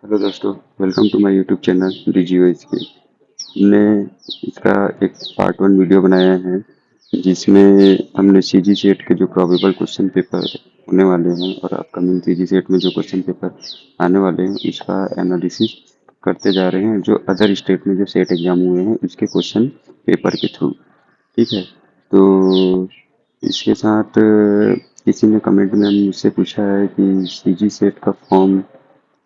Hello दोस्तों, welcome to my YouTube channel दी जियो इसके। हमने इसका एक पार्ट वन वीडियो बनाया है जिसमें हमने सीजी सेट के जो प्रोबेबल क्वेश्चन पेपर होने वाले हैं और अपकमिंग सीजी सेट में जो क्वेश्चन पेपर आने वाले हैं उसका एनालिसिस करते जा रहे हैं, जो अदर स्टेट में जो सेट एग्जाम हुए हैं उसके क्वेश्चन पेपर के थ्रू। ठीक है। तो इसके साथ किसी ने कमेंट में मुझसे पूछा है कि सीजी सेट का फॉर्म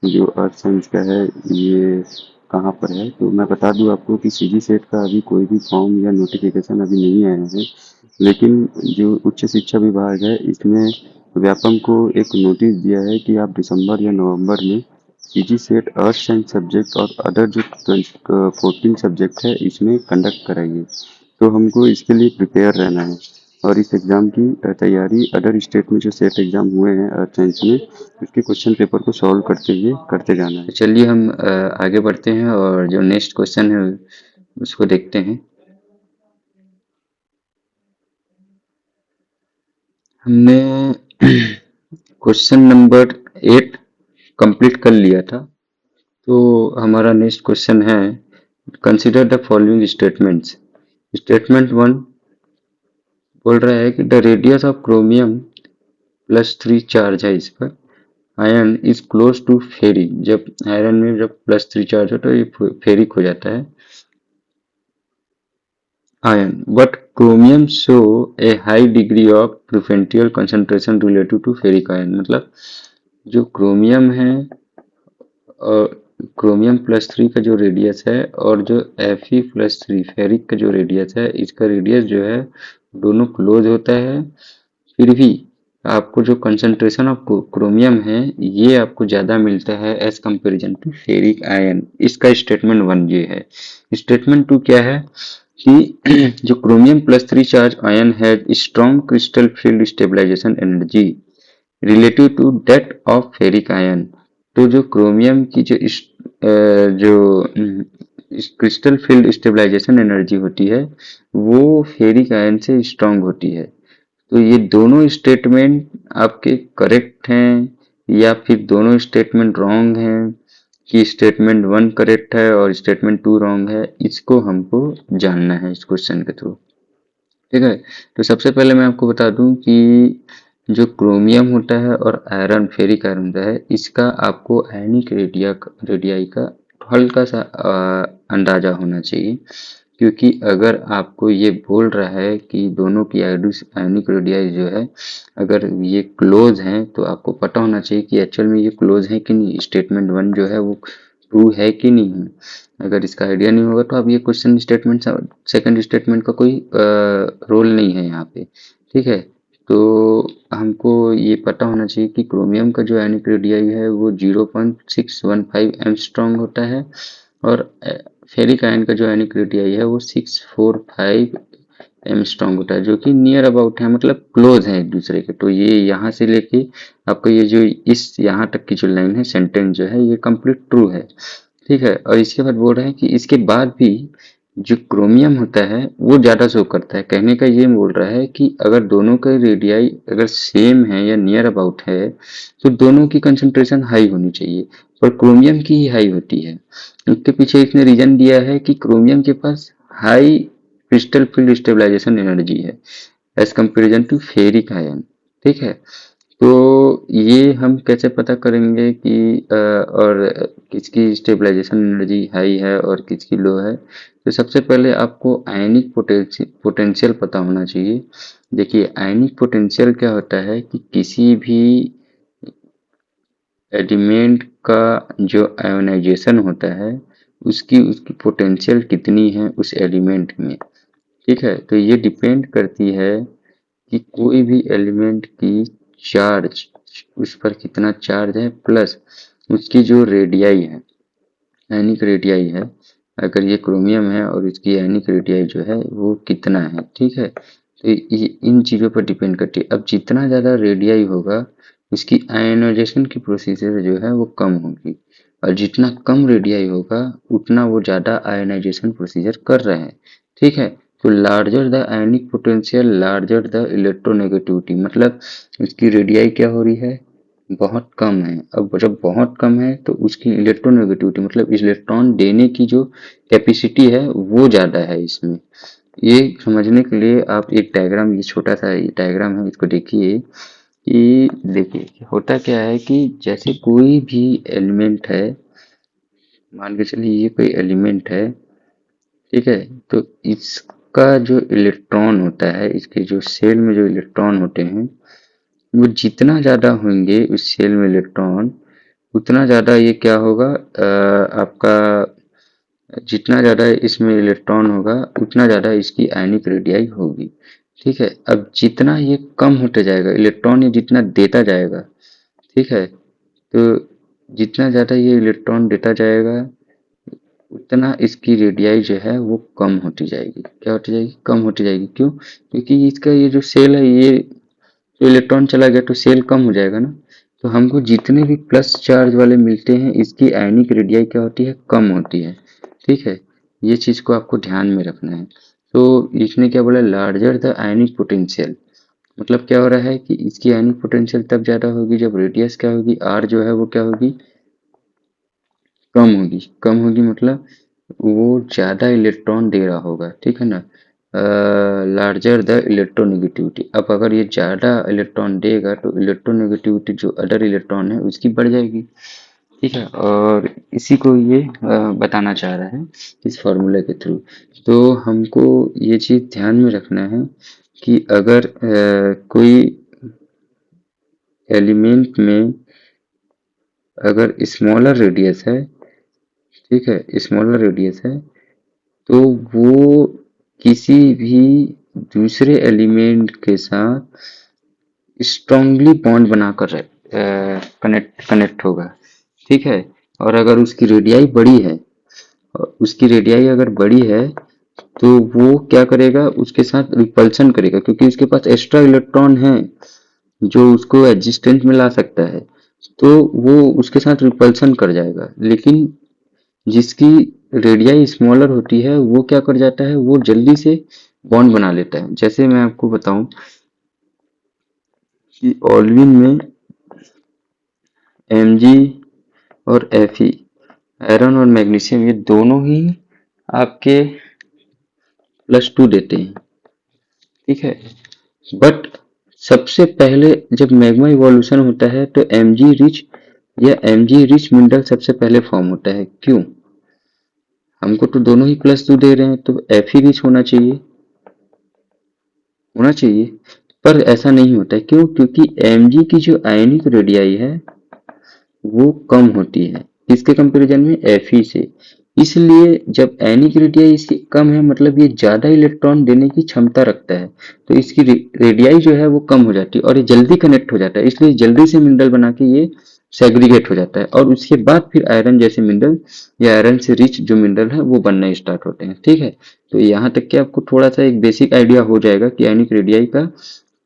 जो अर्थ साइंस का है ये कहाँ पर है। तो मैं बता दूं आपको कि सीजी सेट का अभी कोई भी फॉर्म या नोटिफिकेशन अभी नहीं आया है, लेकिन जो उच्च शिक्षा विभाग है इसने व्यापम को एक नोटिस दिया है कि आप दिसंबर या नवंबर में CG set earth science subject और अदर जो 14 सब्जेक्ट है इसमें कंडक्ट कराइए। तो हमको इसके लिए प्रिपेयर रहना है और इस एग्ज़ाम की तैयारी अदर स्टेट में जो सेट एग्ज़ाम हुए हैं अर्थ साइंस में उसके क्वेश्चन पेपर को सॉल्व करते हुए करते जाना है। चलिए हम आगे बढ़ते हैं और जो नेक्स्ट क्वेश्चन है उसको देखते हैं। हमने क्वेश्चन नंबर 8 कंप्लीट कर लिया था। तो हमारा नेक्स्ट क्वेश्चन है, consider the following statements. Statement 1 बोल रहा है कि the radius of chromium +3 charge है इस पर, आयन इज क्लोज टू फेरी। जब आयरन में जब +3 चार्ज हो तो ये फेरिक हो जाता है ion, but chromium show a high degree of preferential concentration relative to ferric ion. मतलब जो क्रोमियम है और क्रोमियम +3 का जो रेडियस है और जो Fe+3 फेरिक का जो रेडियस है, इसका रेडियस जो है दोनों क्लोज होता है। फिर भी आपको जो कंसंट्रेशन ऑफ क्रोमियम है ये आपको ज़्यादा मिलता है as comparison to ferric ion. इसका स्टेटमेंट 1 ये है। स्टेटमेंट 2 क्या है कि जो क्रोमियम +3 चार्ज आयन है strong crystal field stabilization energy relative to that of ferric ion. तो जो क्रोमियम की जो क्रिस्टल फील्ड स्टेबलाइजेशन एनर्जी होती है वो फेरिक आयन से स्ट्रॉन्ग होती है। तो ये दोनों स्टेटमेंट आपके करेक्ट हैं या फिर दोनों स्टेटमेंट रॉन्ग हैं, कि स्टेटमेंट 1 करेक्ट है और स्टेटमेंट 2 रॉन्ग है, इसको हमको जानना है इस क्वेश्चन के थ्रू। ठीक है। तो सबसे पहले मैं आपको बता दूं कि जो क्रोमियम होता है और आयरन फेरिक आयरन होता है इसका आपको आयनिक रेडियाई का हल्का सा अंदाजा होना चाहिए। क्योंकि अगर आपको ये बोल रहा है कि दोनों की आयनिक रेडियाई जो है अगर ये क्लोज हैं तो आपको पता होना चाहिए कि एक्चुअल में ये क्लोज है कि नहीं, स्टेटमेंट 1 जो है वो ट्रू है कि नहीं है। अगर इसका आइडिया नहीं होगा तो आप ये क्वेश्चन स्टेटमेंट सेकंड स्टेटमेंट का कोई रोल नहीं है यहाँ पे। ठीक है। तो हमको ये पता होना चाहिए कि क्रोमियम का जो आयनिक रेडियाई है वो 0.615 एंगस्ट्रॉम होता है और फेरिक आयन का जो आयनिक रेडियाई है वो 645 एंगस्ट्रॉम होता है, जो कि नियर अबाउट है, मतलब क्लोज है एक दूसरे के। तो ये यहाँ से लेके आपको ये जो इस यहाँ तक की जो लाइन है सेंटेंस जो है ये कंप्लीट ट्रू है। ठीक है। और इसके बाद बोल रहे हैं कि इसके बाद भी जो क्रोमियम होता है वो ज़्यादा शो करता है। कहने का ये बोल रहा है कि अगर दोनों का रेडियाई अगर सेम है या नियर अबाउट है तो दोनों की कंसंट्रेशन हाई होनी चाहिए, पर क्रोमियम की ही हाई होती है। इसके पीछे इसने रीजन दिया है कि क्रोमियम के पास high crystal field stabilization energy है as comparison to ferric ion. ठीक है। तो ये हम कैसे पता करेंगे कि और किसकी स्टेबलाइजेशन एनर्जी हाई है और किसकी लो है। तो सबसे पहले आपको आयनिक पोटेंशियल पता होना चाहिए। देखिए आयनिक पोटेंशियल क्या होता है कि किसी भी एलिमेंट का जो आयोनाइजेशन होता है उसकी उसकी पोटेंशियल कितनी है उस एलिमेंट में। ठीक है। तो ये डिपेंड करती है कि कोई भी एलिमेंट की चार्ज उस पर कितना चार्ज है प्लस उसकी जो रेडियाई है, आयनिक रेडियाई है। अगर ये क्रोमियम है और इसकी आयनिक रेडियाई जो है वो कितना है। ठीक है। तो ये इन चीज़ों पर डिपेंड करती है। अब जितना ज़्यादा रेडियाई होगा उसकी आयनाइजेशन की प्रोसीजर जो है वो कम होगी, और जितना कम रेडियाई होगा उतना वो ज़्यादा आयनाइजेशन प्रोसीजर कर रहे हैं। ठीक है। तो larger the ionic potential larger the electronegativity, मतलब इसकी रेडियाई क्या हो रही है, बहुत कम है। अब जब बहुत कम है तो उसकी इलेक्ट्रोनेगेटिविटी मतलब इलेक्ट्रॉन देने की जो कैपेसिटी है वो ज़्यादा है इसमें। ये समझने के लिए आप एक डायग्राम, ये छोटा सा डायग्राम है, इसको देखिए कि देखिए होता क्या है कि जैसे कोई भी एलिमेंट है, मान के चलिए ये कोई एलिमेंट है, ठीक है, तो इसका जो इलेक्ट्रॉन होता है, इसके जो सेल में जो इलेक्ट्रॉन होते हैं, वो जितना ज़्यादा होंगे उस सेल में इलेक्ट्रॉन, उतना ज़्यादा ये क्या होगा, आपका जितना ज़्यादा इसमें इलेक्ट्रॉन होगा उतना ज़्यादा इसकी आयनिक रेडियाई होगी। ठीक है, अब जितना ये कम होते जाएगा इलेक्ट्रॉन, ये जितना देता जाएगा, ठीक है, तो जितना ज़्यादा ये इलेक्ट्रॉन देता जाएगा उतना इसकी रेडियाई जो है वो कम होती जाएगी। क्या होती जाएगी? कम होती जाएगी। क्यों? क्योंकि इसका ये जो सेल है, ये तो इलेक्ट्रॉन चला गया तो सेल कम हो जाएगा ना। तो हमको जितने भी प्लस चार्ज वाले मिलते हैं इसकी आयनिक रेडियाई क्या होती है? कम होती है। ठीक है, ये चीज़ को आपको ध्यान में रखना है। तो इसने क्या बोला? लार्जर द आयनिक पोटेंशियल, मतलब क्या हो रहा है कि इसकी आयनिक पोटेंशियल तब ज़्यादा होगी जब रेडियस क्या होगी, आर जो है वो क्या होगी? कम होगी। कम होगी मतलब वो ज़्यादा इलेक्ट्रॉन दे रहा होगा, ठीक है ना। लार्जर द इलेक्ट्रोनेगेटिविटी, अब अगर ये ज़्यादा इलेक्ट्रॉन देगा तो इलेक्ट्रोनेगेटिविटी जो अदर इलेक्ट्रॉन है उसकी बढ़ जाएगी। ठीक है, और इसी को ये बताना चाह रहा है इस फॉर्मूला के थ्रू। तो हमको ये चीज़ ध्यान में रखना है कि अगर कोई एलिमेंट में अगर स्मॉलर रेडियस है, ठीक है, स्मॉलर रेडियस है, तो वो किसी भी दूसरे एलिमेंट के साथ स्ट्रांगली बॉन्ड बनाकर कनेक्ट होगा। ठीक है, और अगर उसकी रेडियाई बड़ी है, उसकी रेडियाई अगर बड़ी है तो वो क्या करेगा? उसके साथ रिपल्सन करेगा, क्योंकि उसके पास एक्स्ट्रा इलेक्ट्रॉन है जो उसको एग्जिस्टेंस में ला सकता है, तो वो उसके साथ रिपल्सन कर जाएगा। लेकिन जिसकी रेडियाई स्मॉलर होती है वो क्या कर जाता है? वो जल्दी से बॉन्ड बना लेता है। जैसे मैं आपको बताऊं कि ओल्विन में Mg और Fe, आयरन और मैग्नीशियम, ये दोनों ही आपके +2 देते हैं। ठीक है, बट सबसे पहले जब मैग्मा इवोल्यूशन होता है तो Mg रिच या Mg रिच मिनरल सबसे पहले फॉर्म होता है। क्यों? हमको तो दोनों ही +2 दे रहे हैं तो Fe रिच होना चाहिए, होना चाहिए, पर ऐसा नहीं होता है। क्यों? क्योंकि Mg की जो आयनिक रेडियाई है वो कम होती है किसके कंपैरिजन में? Fe से। इसलिए जब आयनिक रेडियाई इसकी कम है मतलब ये ज़्यादा इलेक्ट्रॉन देने की क्षमता रखता है, तो इसकी रेडियाई जो है वो कम हो जाती है और ये जल्दी कनेक्ट हो जाता है, इसलिए जल्दी से मिनरल बना के ये सेग्रीगेट हो जाता है और उसके बाद फिर आयरन जैसे मिनरल या आयरन से रिच जो मिनरल है वो बनना स्टार्ट होते हैं। ठीक है, तो यहाँ तक कि आपको थोड़ा सा एक बेसिक आइडिया हो जाएगा कि आयनिक रेडियाई का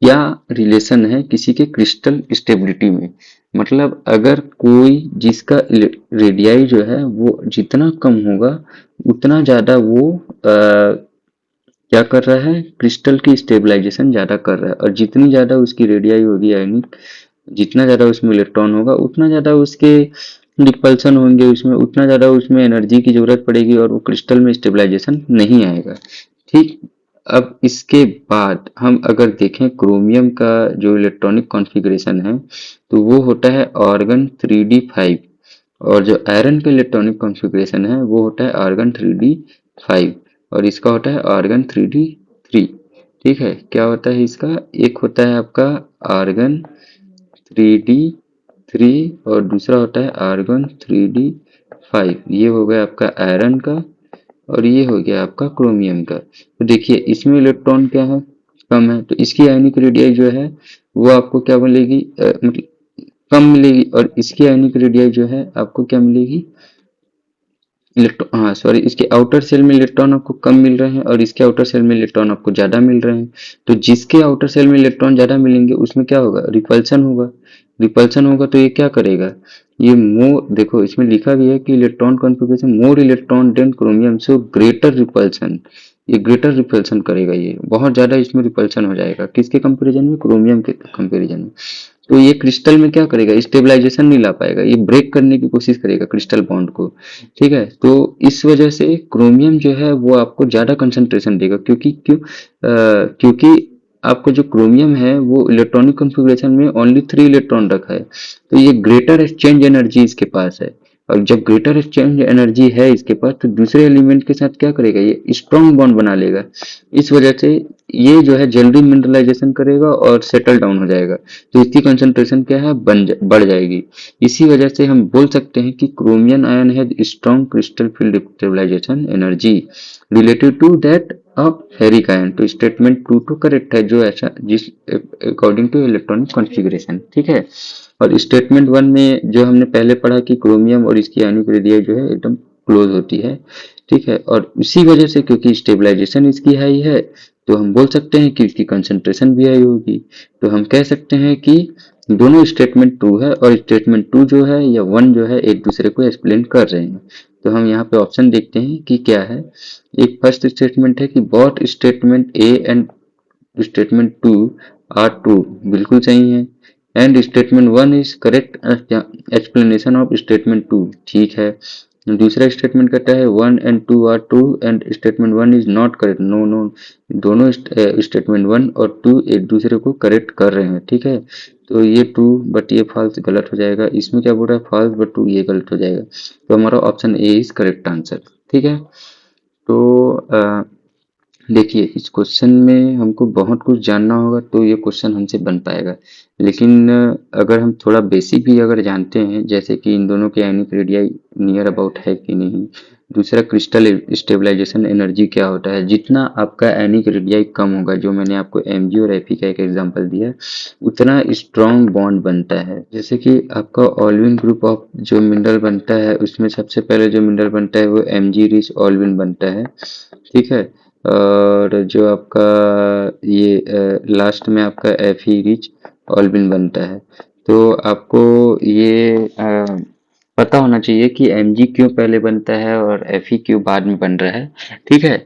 क्या रिलेशन है किसी के क्रिस्टल स्टेबिलिटी में। मतलब अगर कोई जिसका रेडियाई जो है वो जितना कम होगा उतना ज़्यादा वो क्या कर रहा है? क्रिस्टल की स्टेबलाइजेशन ज़्यादा कर रहा है, और जितनी ज़्यादा उसकी रेडियाई होगी आयनिक, जितना ज़्यादा उसमें इलेक्ट्रॉन होगा उतना ज़्यादा उसके रिपल्सन होंगे, उसमें उतना ज़्यादा उसमें एनर्जी की ज़रूरत पड़ेगी और वो क्रिस्टल में स्टेबलाइजेशन नहीं आएगा। ठीक, अब इसके बाद हम अगर देखें क्रोमियम का जो इलेक्ट्रॉनिक कॉन्फ़िगरेशन है तो वो होता है आर्गन 3d5, और जो आयरन का इलेक्ट्रॉनिक कॉन्फ़िगरेशन है वो होता है आर्गन 3d5, और इसका होता है आर्गन 3d3। ठीक है, क्या होता है इसका? एक होता है आपका आर्गन 3d3 और दूसरा होता है आर्गन 3d5। ये हो गया आपका आयरन का और ये हो गया आपका क्रोमियम का। तो देखिए इसमें इलेक्ट्रॉन क्या है? कम है, तो इसकी आयनिक रेडियाई जो है वो आपको क्या मिलेगी? मतलब कम मिलेगी, और इसकी आयनिक रेडियाई जो है आपको क्या मिलेगी? इलेक्ट्रॉन, हाँ सॉरी, इसके आउटर सेल में इलेक्ट्रॉन आपको कम मिल रहे हैं और इसके आउटर सेल में इलेक्ट्रॉन आपको ज़्यादा मिल रहे हैं। तो जिसके आउटर सेल में इलेक्ट्रॉन ज़्यादा मिलेंगे उसमें क्या होगा? रिपल्सन होगा। रिपल्सन होगा तो ये क्या करेगा? ये मोर, देखो इसमें लिखा भी है कि electron configuration more electron then chromium so greater repulsion, ये ग्रेटर रिपल्सन करेगा, ये बहुत ज़्यादा इसमें रिपल्सन हो जाएगा किसके कंपेरिजन में? क्रोमियम के कंपेरिजन में। तो ये क्रिस्टल में क्या करेगा, स्टेबलाइजेशन नहीं ला पाएगा, ये ब्रेक करने की कोशिश करेगा क्रिस्टल बॉन्ड को। ठीक है, तो इस वजह से क्रोमियम जो है वो आपको ज्यादा कंसंट्रेशन देगा, क्योंकि आपको जो क्रोमियम है वो इलेक्ट्रॉनिक कॉन्फ़िगरेशन में ओनली 3 इलेक्ट्रॉन रखा है, तो ये ग्रेटर एक्सचेंज एनर्जी इसके पास है। और जब ग्रेटर एक्सचेंज एनर्जी है इसके पास, तो दूसरे एलिमेंट के साथ क्या करेगा, ये स्ट्रॉन्ग बॉन्ड बना लेगा। इस वजह से ये जो है जल्दी मिनरलाइजेशन करेगा और सेटल डाउन हो जाएगा, तो इसकी कंसंट्रेशन क्या है, बढ़ जाएगी। इसी वजह से हम बोल सकते हैं कि chromium ion has strong crystal field stabilization energy related to that of ferric ion. तो स्टेटमेंट 2 तो करेक्ट है, जो ऐसा जिस अकॉर्डिंग टू इलेक्ट्रॉनिक कॉन्फ़िगरेशन। ठीक है, और स्टेटमेंट 1 में जो हमने पहले पढ़ा कि क्रोमियम और इसकी आयनिक रेडियस जो है एकदम क्लोज होती है। ठीक है, और इसी वजह से क्योंकि स्टेबलाइजेशन इसकी हाई है, तो हम बोल सकते हैं कि इसकी कंसंट्रेशन भी हाई होगी। तो हम कह सकते हैं कि दोनों स्टेटमेंट 2 है और स्टेटमेंट 2 जो है या 1 जो है एक दूसरे को एक्सप्लेन कर रहे हैं। तो हम यहाँ पे ऑप्शन देखते हैं कि क्या है। एक फर्स्ट स्टेटमेंट है कि both statement A and statement 2 are true, बिल्कुल सही है। And statement 1 is correct explanation of statement 2, ठीक है। दूसरा स्टेटमेंट कहता है 1 and 2 are true and statement 1 is not correct, no no, दोनों स्टेटमेंट 1 और 2 एक दूसरे को करेक्ट कर रहे हैं। ठीक है, तो ये ट्रू बट ये फॉल्स गलत हो जाएगा। इसमें क्या बोल रहा है, फॉल्स बट ट्रू, ये गलत हो जाएगा। तो हमारा option A is correct answer. ठीक है, तो देखिए इस क्वेश्चन में हमको बहुत कुछ जानना होगा तो ये क्वेश्चन हमसे बन पाएगा, लेकिन अगर हम थोड़ा बेसिक भी अगर जानते हैं, जैसे कि इन दोनों के आयनिक रेडियाई नियर अबाउट है कि नहीं, दूसरा क्रिस्टल स्टेबलाइजेशन एनर्जी क्या होता है, जितना आपका आयनिक रेडियाई कम होगा, जो मैंने आपको एमजी और एफई का एक एग्जांपल दिया, उतना स्ट्रॉन्ग बॉन्ड बनता है। जैसे कि आपका ऑल्विन ग्रुप ऑफ जो मिनरल बनता है, उसमें सबसे पहले जो मिनरल बनता है वो एमजी रिच ऑल्विन बनता है। ठीक है, और जो आपका ये लास्ट में आपका एफ ई रिच ऑल्बिन बनता है। तो आपको ये पता होना चाहिए कि एम जी क्यों पहले बनता है और एफ ई क्यों बाद में बन रहा है। ठीक है,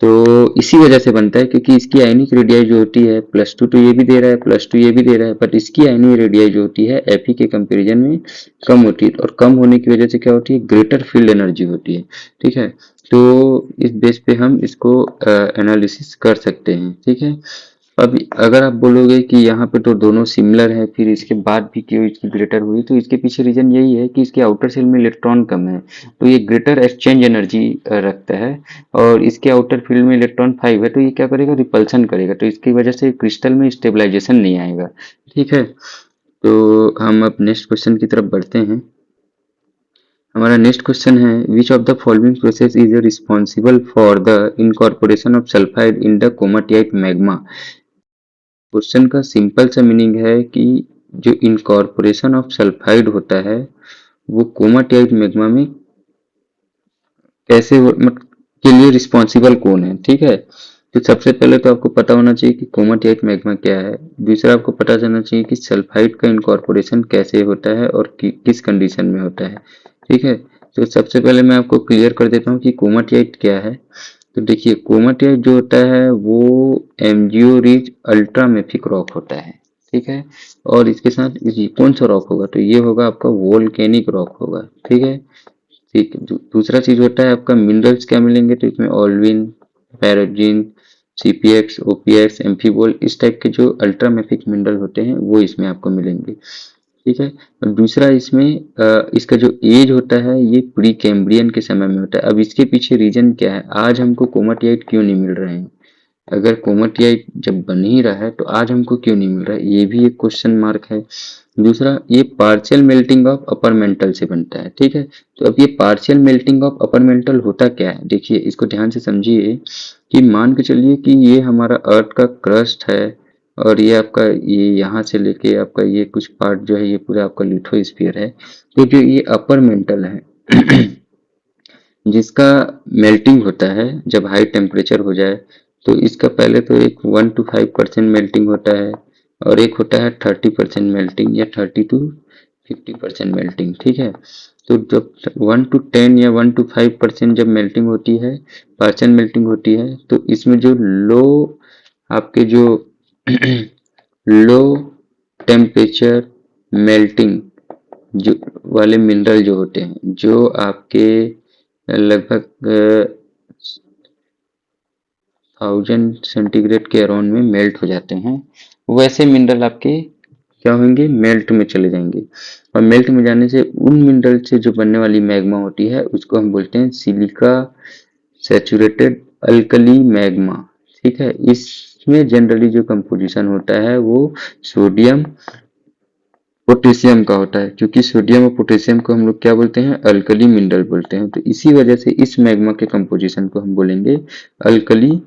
तो इसी वजह से बनता है क्योंकि इसकी आयनिक रेडियाई जो होती है +2 तो ये भी दे रहा है, +2 ये भी दे रहा है, बट इसकी आयनिक रेडियाई जो होती है एफ ई के कंपेरिजन में कम होती है, और कम होने की वजह से क्या होती है, ग्रेटर फील्ड एनर्जी होती है। ठीक है, तो इस बेस पे हम इसको एनालिसिस कर सकते हैं। ठीक है, अब अगर आप बोलोगे कि यहाँ पे तो दोनों सिमिलर है, फिर इसके बाद भी क्यों इसकी ग्रेटर हुई, तो इसके पीछे रीजन यही है कि इसके आउटर सेल में इलेक्ट्रॉन कम है, तो ये ग्रेटर एक्सचेंज एनर्जी रखता है, और इसके आउटर फील्ड में इलेक्ट्रॉन 5 है, तो ये क्या करेगा, रिपल्सन करेगा, तो इसकी वजह से क्रिस्टल में स्टेबलाइजेशन नहीं आएगा। ठीक है, तो हम अब नेक्स्ट क्वेश्चन की तरफ बढ़ते हैं। हमारा नेक्स्ट क्वेश्चन है, which of the following process is responsible for the incorporation of sulphide in the komatiite magma. Question का सिंपल सा मीनिंग है कि जो इनकॉर्पोरेशन ऑफ सल्फाइड होता है वो कोमाटियाइट मैग्मा में कैसे के लिए रिस्पॉन्सिबल कौन है। ठीक है, तो सबसे पहले तो आपको पता होना चाहिए कि कोमाटियाइट मैग्मा क्या है। दूसरा आपको पता चलना चाहिए कि सल्फाइड का इनकॉर्पोरेशन कैसे होता है और किस कंडीशन में होता है। ठीक है, तो सबसे पहले मैं आपको क्लियर कर देता हूँ कि कोमाटियाइट क्या है। तो देखिए कोमाटियाइट जो होता है वो एमजियो रिच अल्ट्रामेफिक रॉक होता है। ठीक है, और इसके साथ ये कौन सा रॉक होगा, तो ये होगा आपका वोल्केनिक रॉक होगा। ठीक है, ठीक है, दूसरा चीज होता है आपका मिनरल्स क्या मिलेंगे, तो इसमें ऑल्विन, पैराजिन, सीपीएक्स, ओपीएक्स, एम्फीबोल, इस टाइप के जो अल्ट्रामेफिक मिनरल होते हैं वो इसमें आपको मिलेंगे। ठीक है, और दूसरा इसमें इसका जो एज होता है ये प्री कैम्ब्रियन के समय में होता है। अब इसके पीछे रीजन क्या है, आज हमको कोमाटियाइट क्यों नहीं मिल रहे हैं, अगर कोमाटियाइट जब बन ही रहा है तो आज हमको क्यों नहीं मिल रहा है, ये भी एक क्वेश्चन मार्क है। दूसरा, ये partial melting of upper mantle से बनता है। ठीक है, तो अब ये partial melting of upper mantle होता क्या है, देखिए इसको ध्यान से समझिए कि मान के चलिए कि ये हमारा अर्थ का क्रस्ट है, और ये आपका ये यहाँ से लेके आपका ये कुछ पार्ट जो है ये पूरा आपका लिथोस्फीयर है। तो जो ये अपर मेंटल है जिसका मेल्टिंग होता है जब हाई टेम्परेचर हो जाए, तो इसका पहले तो एक 1 to 5% मेल्टिंग होता है, और एक होता है 30% मेल्टिंग या 30 to 50% मेल्टिंग। ठीक है, तो जब 1 to 10 या 1 to 5% जब मेल्टिंग होती है, पार्शियल मेल्टिंग होती है, तो इसमें जो लो आपके जो लो टेम्परेचर मेल्टिंग जो वाले मिनरल जो होते हैं, जो आपके लगभग 1000 सेंटीग्रेड के अराउंड में मेल्ट हो जाते हैं, वैसे मिनरल आपके क्या होंगे, मेल्ट में चले जाएंगे। और मेल्ट में जाने से उन मिनरल से जो बनने वाली मैग्मा होती है उसको हम बोलते हैं सिलिका सैचुरेटेड अल्कली मैग्मा। ठीक है, इसमें जनरली जो कंपोजिशन होता है वो सोडियम पोटेशियम का होता है, क्योंकि सोडियम और पोटेशियम को हम लोग क्या बोलते हैं, अल्कली मिनरल बोलते हैं। तो इसी वजह से इस मैग्मा के कंपोजिशन को हम बोलेंगे अल्कली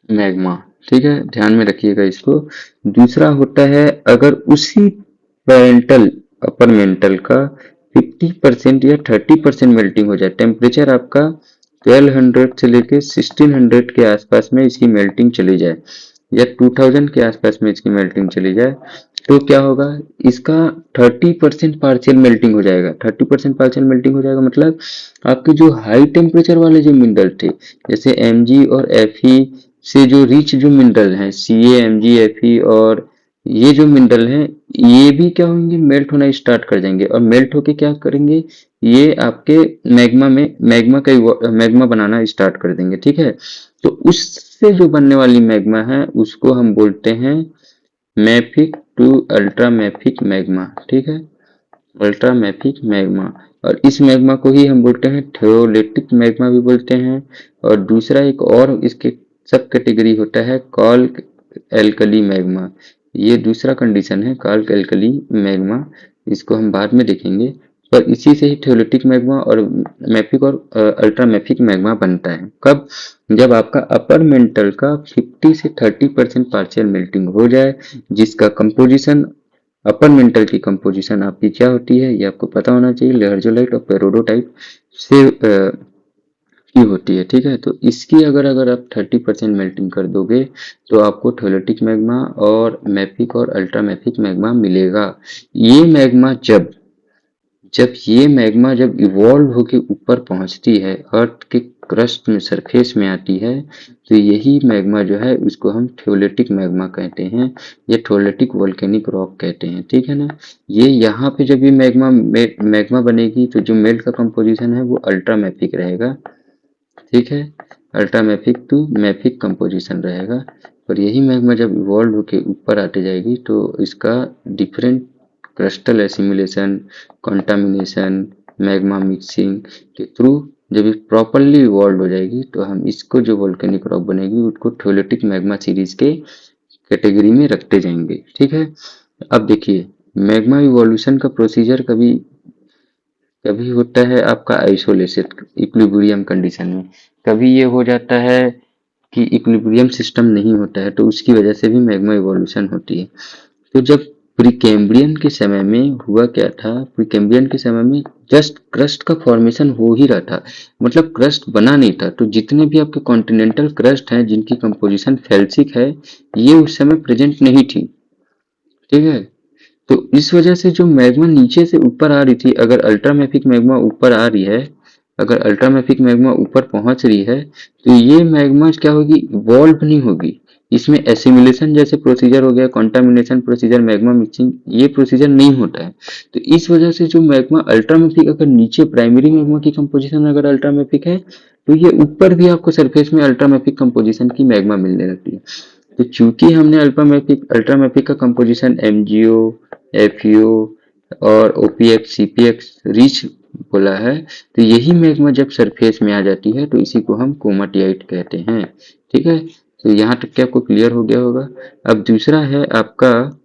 मैग्मा। ठीक है, ध्यान में रखिएगा इसको। दूसरा होता है, अगर उसी पेरेंटल अपर मेंटल का 50% या 30% मेल्टिंग हो जाए, टेम्परेचर आपका 1200 से लेके 1600 के आसपास में इसकी मेल्टिंग चली जाए या 2000 के आसपास में इसकी मेल्टिंग चली जाए, तो क्या होगा, इसका 30% पार्शियल मेल्टिंग हो जाएगा। 30% पार्शियल मेल्टिंग हो जाएगा मतलब आपके जो हाई टेम्परेचर वाले जो मिनरल थे, जैसे Mg और Fe से जो रिच जो मिनरल हैं, Ca Mg Fe, और ये जो मिनरल हैं ये भी क्या होंगे, मेल्ट होना स्टार्ट कर जाएंगे। और मेल्ट होके क्या करेंगे, ये आपके मैग्मा बनाना स्टार्ट कर देंगे। ठीक है, तो उससे जो बनने वाली मैग्मा है उसको हम बोलते हैं mafic to ultra mafic magma. ठीक है, अल्ट्रा मैफिक मैग्मा। और इस मैग्मा को ही हम बोलते हैं थियोलेटिक मैग्मा भी बोलते हैं। और दूसरा एक और इसके सब कैटेगरी होता है कॉल्क एल्कली मैग्मा। ये दूसरा कंडीशन है कॉल्क एल्कली मैग्मा, इसको हम बाद में देखेंगे। पर इसी से ही थियोलेटिक मैग्मा और मैफिक और अल्ट्रा मैफिक मैग्मा बनता है। कब, जब आपका अपर मेंटल का 50 से 30% पार्शियल मेल्टिंग हो जाए, जिसका कंपोजिशन अपर मेंटल की कंपोजिशन आपकी क्या होती है ये आपको पता होना चाहिए, लेहरजोलाइट और पेरोडोटाइट से की होती है। ठीक है, तो इसकी अगर आप 30% मेल्टिंग कर दोगे तो आपको थियोलेटिक मैग्मा और मैफिक और अल्ट्रा मैफिक मैग्मा मिलेगा। ये मैग्मा जब इवॉल्व होके ऊपर पहुंचती है, अर्थ के क्रस्ट में सरफेस में आती है, तो यही मैग्मा जो है उसको हम थियोलेटिक मैग्मा कहते हैं या थियोलेटिक वोल्केनिक रॉक कहते हैं। ठीक है ना, ये यहाँ पे जब ये मैग्मा बनेगी तो जो मेल्ट का कंपोजिशन है वो अल्ट्रा मैफिक रहेगा। ठीक है, ultra mafic to mafic composition रहेगा। और यही मैग्मा जब इवॉल्व होके ऊपर आते जाएगी तो इसका different crystal assimilation, contamination, magma mixing के थ्रू जब ये प्रॉपरली इवॉल्व हो जाएगी तो हम इसको जो वोल्केनिक रॉक बनेगी उसको थियोलेटिक मैग्मा सीरीज के कैटेगरी में रखते जाएंगे। ठीक है, अब देखिए मैग्मा इवोल्यूशन का प्रोसीजर कभी कभी होता है आपका आइसोलेशन इक्विलिब्रियम कंडीशन में, कभी ये हो जाता है कि इक्विलिब्रियम सिस्टम नहीं होता है, तो उसकी वजह से भी मैग्मा इवोल्यूशन होती है। तो जब प्रीकैम्ब्रियन के समय में हुआ क्या था, प्रीकैम्ब्रियन के समय में जस्ट क्रस्ट का फॉर्मेशन हो ही रहा था, मतलब क्रस्ट बना नहीं था। तो जितने भी आपके कॉन्टिनेंटल क्रस्ट हैं जिनकी कंपोजिशन फेल्सिक है, ये उस समय प्रेजेंट नहीं थी। ठीक है, तो इस वजह से जो मैग्मा नीचे से ऊपर आ रही थी, अगर अल्ट्रामैफिक मैग्मा ऊपर आ रही है, अगर अल्ट्रामैफिक मैग्मा ऊपर पहुंच रही है, तो ये मैग्मा क्या होगी, इवॉल्व नहीं होगी। इसमें एसिमिलेशन जैसे प्रोसीजर हो गया, कंटामिनेशन प्रोसीजर, मैग्मा मिक्सिंग, ये प्रोसीजर नहीं होता है। तो इस वजह से जो मैग्मा अल्ट्रामैफिक, अगर नीचे प्राइमरी मैग्मा की कंपोजिशन अगर अल्ट्रामैफिक है, तो ये ऊपर भी आपको सरफेस में अल्ट्रामैफिक कंपोजिशन की मैग्मा मिलने लगती है। तो चूंकि हमने अल्ट्रामैफिक का कंपोजिशन एमजीओ, एफईओ और ओपीएक्स, सीपीएक्स रिच बोला है, तो यही मैग्मा जब सरफेस में आ जाती है तो इसी को हम कोमाटियाइट कहते हैं। ठीक है, तो यहाँ तक के आपको क्लियर हो गया होगा। अब दूसरा है आपका,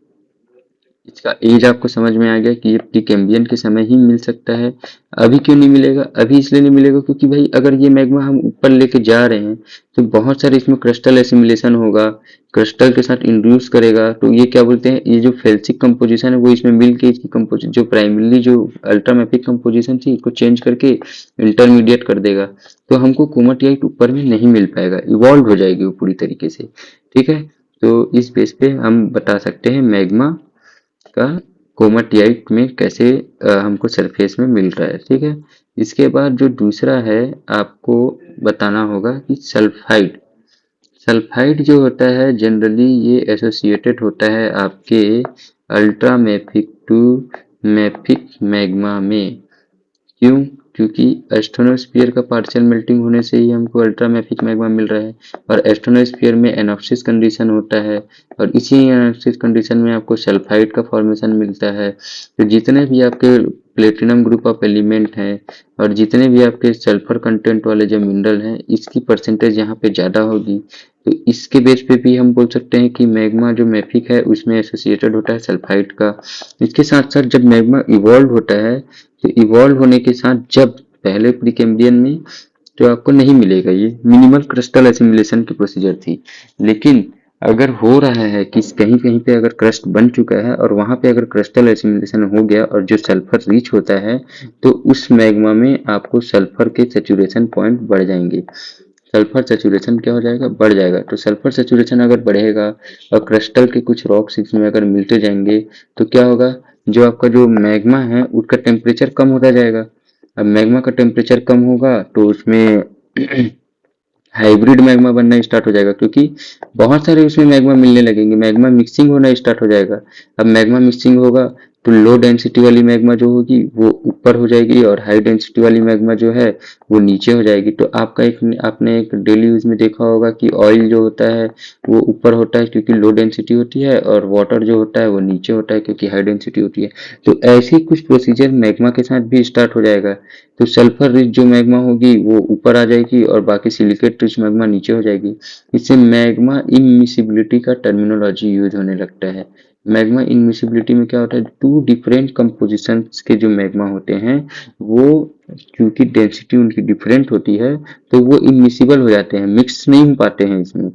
इसका एज आपको समझ में आ गया कि ये प्रीकैम्बियन के समय ही मिल सकता है। अभी क्यों नहीं मिलेगा, अभी इसलिए नहीं मिलेगा क्योंकि भाई अगर ये मैग्मा हम ऊपर लेके जा रहे हैं तो बहुत सारे इसमें क्रिस्टल एसिमिलेशन होगा, क्रिस्टल के साथ इंड्यूस करेगा, तो ये क्या बोलते हैं, ये जो फेल्सिक कंपोजिशन है वो इसमें मिल के इसकी कंपोजिशन जो प्राइमरीली जो अल्ट्रामैफिक कंपोजिशन थी इसको चेंज करके इंटरमीडिएट कर देगा, तो हमको कोमाटियाइट ऊपर में नहीं मिल पाएगा, इवॉल्व हो जाएगी वो पूरी तरीके से। ठीक है, तो इस बेस पे हम बता सकते हैं मैग्मा का कोमाटियाइट में कैसे हमको सरफेस में मिल रहा है। ठीक है, इसके बाद जो दूसरा है आपको बताना होगा कि सल्फाइड जो होता है जनरली ये एसोसिएटेड होता है आपके ultra mafic to mafic magma में। क्यों? क्योंकि एस्ट्रोनोस्फीयर का पार्शियल मेल्टिंग होने से ही हमको अल्ट्रामैफिक मैग्मा मिल रहा है, और एस्ट्रोनोस्फीयर में एनॉक्सिस कंडीशन होता है, और इसी एनॉक्सिस कंडीशन में आपको सल्फाइड का फॉर्मेशन मिलता है। तो जितने भी आपके प्लेटिनम ग्रुप ऑफ एलिमेंट हैं और जितने भी आपके सल्फर कंटेंट वाले जो मिनरल हैं, इसकी परसेंटेज यहाँ पे ज़्यादा होगी। तो इसके बेस पे भी हम बोल सकते हैं कि मैग्मा जो मैफिक है उसमें एसोसिएटेड होता है सल्फाइड का। इसके साथ साथ जब मैग्मा इवॉल्व होता है, तो इवॉल्व होने के साथ जब पहले प्रीकैम्ब्रियन में तो आपको नहीं मिलेगा, ये मिनिमल क्रिस्टल एसिमिलेशन की प्रोसीजर थी। लेकिन अगर हो रहा है कि कहीं कहीं पे अगर क्रस्ट बन चुका है और वहां पे अगर क्रिस्टल एसिमिलेशन हो गया और जो सल्फर रीच होता है, तो उस मैग्मा में आपको सल्फर के सेचुरेशन पॉइंट बढ़ जाएंगे। सल्फर सेचुरेशन क्या हो जाएगा? बढ़ जाएगा। तो सल्फर सेचुरेशन अगर बढ़ेगा और क्रिस्टल के कुछ रॉक्स इसमें अगर मिलते जाएंगे, तो क्या होगा? जो आपका जो मैग्मा है उसका टेम्परेचर कम होता जाएगा। अब मैग्मा का टेम्परेचर कम होगा तो उसमें हाइब्रिड मैग्मा बनना स्टार्ट हो जाएगा, क्योंकि बहुत सारे उसमें मैग्मा मिलने लगेंगे, मैग्मा मिक्सिंग होना स्टार्ट हो जाएगा। अब मैग्मा मिक्सिंग होगा तो लो डेंसिटी वाली मैग्मा जो होगी वो ऊपर हो जाएगी और हाई डेंसिटी वाली मैग्मा जो है वो नीचे हो जाएगी। तो आपने एक डेली यूज में देखा होगा कि ऑयल जो होता है वो ऊपर होता है क्योंकि लो डेंसिटी होती है, और वाटर जो होता है वो नीचे होता है क्योंकि हाई डेंसिटी होती है। तो ऐसी कुछ प्रोसीजर मैग्मा के साथ भी स्टार्ट हो जाएगा। तो सल्फर रिच जो मैग्मा होगी वो ऊपर आ जाएगी और बाकी सिलिकेट रिच मैग्मा नीचे हो जाएगी। इससे मैग्मा इमिसिबिलिटी का टर्मिनोलॉजी यूज होने लगता है। मैग्मा इमिसिबिलिटी में क्या होता है? टू डिफरेंट कंपोजिशंस के जो मैग्मा होते हैं वो, क्योंकि डेंसिटी उनकी डिफरेंट होती है, तो वो इमिसिबल हो जाते हैं, मिक्स नहीं हो पाते हैं इसमें।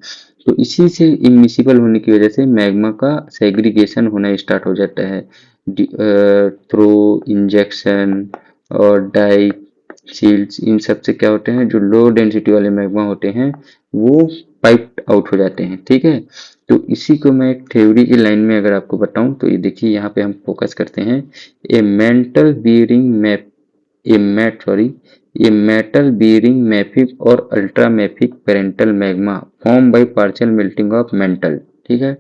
तो इसी से इमिसिबल होने की वजह से मैग्मा का सेग्रीगेशन होना स्टार्ट हो जाता है थ्रू इंजेक्शन और डाई सील्स। इन सब से क्या होते हैं? जो लो डेंसिटी वाले मैग्मा होते हैं वो पाइप्ड आउट हो जाते हैं। ठीक है, तो इसी को मैं एक थ्योरी की लाइन में अगर आपको बताऊं तो ये देखिए, यहाँ पे हम फोकस करते हैं a mantle bearing map a metal bearing mafic और ultra mafic parental magma form by partial melting of mantle. ठीक है,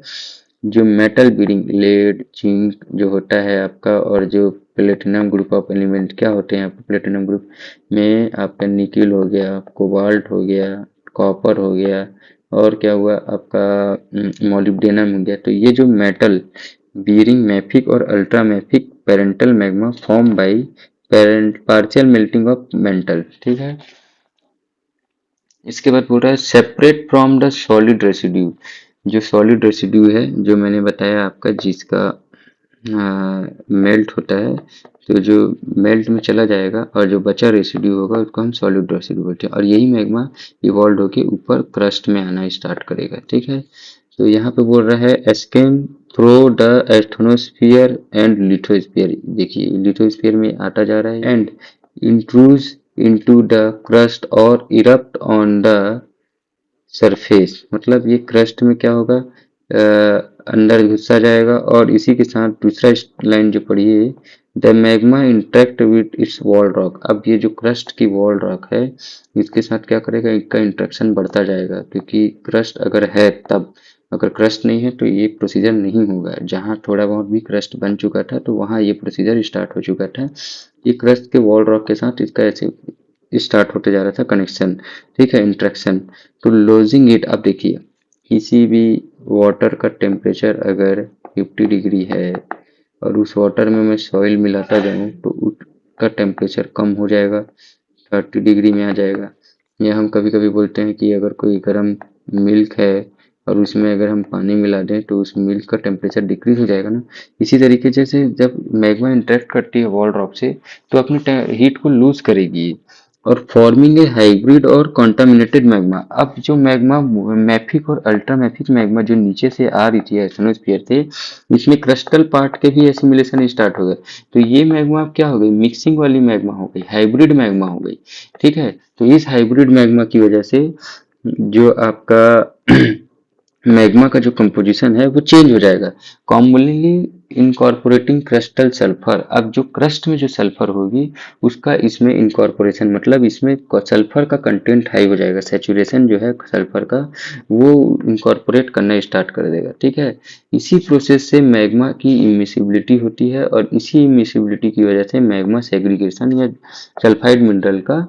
जो मेटल बीरिंग लेड जिंक जो होता है आपका, और जो प्लेटिनम ग्रुप ऑफ एलिमेंट क्या होते हैं आपके प्लेटिनम ग्रुप में? आपका निकिल हो गया, कोबाल्ट हो गया, कॉपर हो गया, और क्या हुआ आपका मोलिब्डेनम हो गया। तो ये जो मेटल बीरिंग मैफिक और ultra mafic parental magma form by partial melting of mantle. ठीक है, इसके बाद बोल रहा है separate from the solid residue. जो सॉलिड रेसिड्यू है जो मैंने बताया आपका, जिसका मेल्ट होता है, तो जो मेल्ट में चला जाएगा और जो बचा रेसिड्यू होगा उसको हम सॉलिड रेसिड्यू बोलते हैं, और यही मैग्मा इवॉल्व होके ऊपर क्रस्ट में आना स्टार्ट करेगा। ठीक है, तो यहाँ पे बोल रहा है एस्केन थ्रो द एस्थनोस्फियर एंड लिथोस्फियर। देखिए लिथोस्फियर में आता जा रहा है, एंड इंट्रूज इनटू द क्रस्ट और इरप्ट ऑन द सरफेस। मतलब ये क्रस्ट में क्या होगा? अंदर घुसा जाएगा, और इसी के साथ दूसरा लाइन जो पढ़ी है, the magma interact with its wall rock. अब ये जो क्रस्ट की वॉल रॉक है इसके साथ क्या करेगा? इनका इंटरेक्शन बढ़ता जाएगा, क्योंकि क्रस्ट अगर है तब, अगर क्रस्ट नहीं है तो ये प्रोसीजर नहीं होगा। जहाँ थोड़ा बहुत भी क्रस्ट बन चुका था तो वहाँ ये प्रोसीजर स्टार्ट हो चुका था। ये क्रस्ट के वॉल रॉक के साथ इसका ऐसे स्टार्ट होते जा रहा था कनेक्शन। ठीक है, इंट्रैक्शन। तो लूजिंग इट, आप देखिए किसी भी वाटर का टेम्परेचर अगर 50 डिग्री है और उस वाटर में मैं सॉइल मिलाता जाऊँ तो उसका टेम्परेचर कम हो जाएगा, 30 डिग्री में आ जाएगा। या हम कभी कभी बोलते हैं कि अगर कोई गर्म मिल्क है और उसमें अगर हम पानी मिला दें तो उस मिल्क का टेम्परेचर डिक्रीज हो जाएगा ना। इसी तरीके से जब मैग्मा इंटरेक्ट करती है वॉल रॉक से तो अपने हीट को लूज करेगी और फॉर्मिंग ए हाइब्रिड और कॉन्टामिनेटेड मैग्मा। अब जो मैग्मा मैफिक और अल्ट्रा मैफिक मैग्मा जो नीचे से आ रही थी एस्ट्रोनोस्फीयर से, इसमें क्रिस्टल पार्ट के भी एसिमिलेशन स्टार्ट हो गए। तो ये मैग्मा अब क्या हो गई? मिक्सिंग वाली मैग्मा हो गई, हाइब्रिड मैग्मा हो गई। ठीक है, तो इस हाइब्रिड मैग्मा की वजह से जो आपका मैग्मा का जो कंपोजिशन है वो चेंज हो जाएगा। Commonly incorporating crystal sulphur. अब जो क्रस्ट में जो सल्फर होगी उसका इसमें इनकॉर्पोरेशन, मतलब इसमें सल्फर का कंटेंट हाई हो जाएगा, सेचुरेशन जो है सल्फर का वो इनकॉर्पोरेट करना स्टार्ट कर देगा। ठीक है, इसी प्रोसेस से मैग्मा की इमिसिबिलिटी होती है और इसी इमिसिबिलिटी की वजह से मैग्मा सेग्रीगेशन या सल्फाइड मिनरल का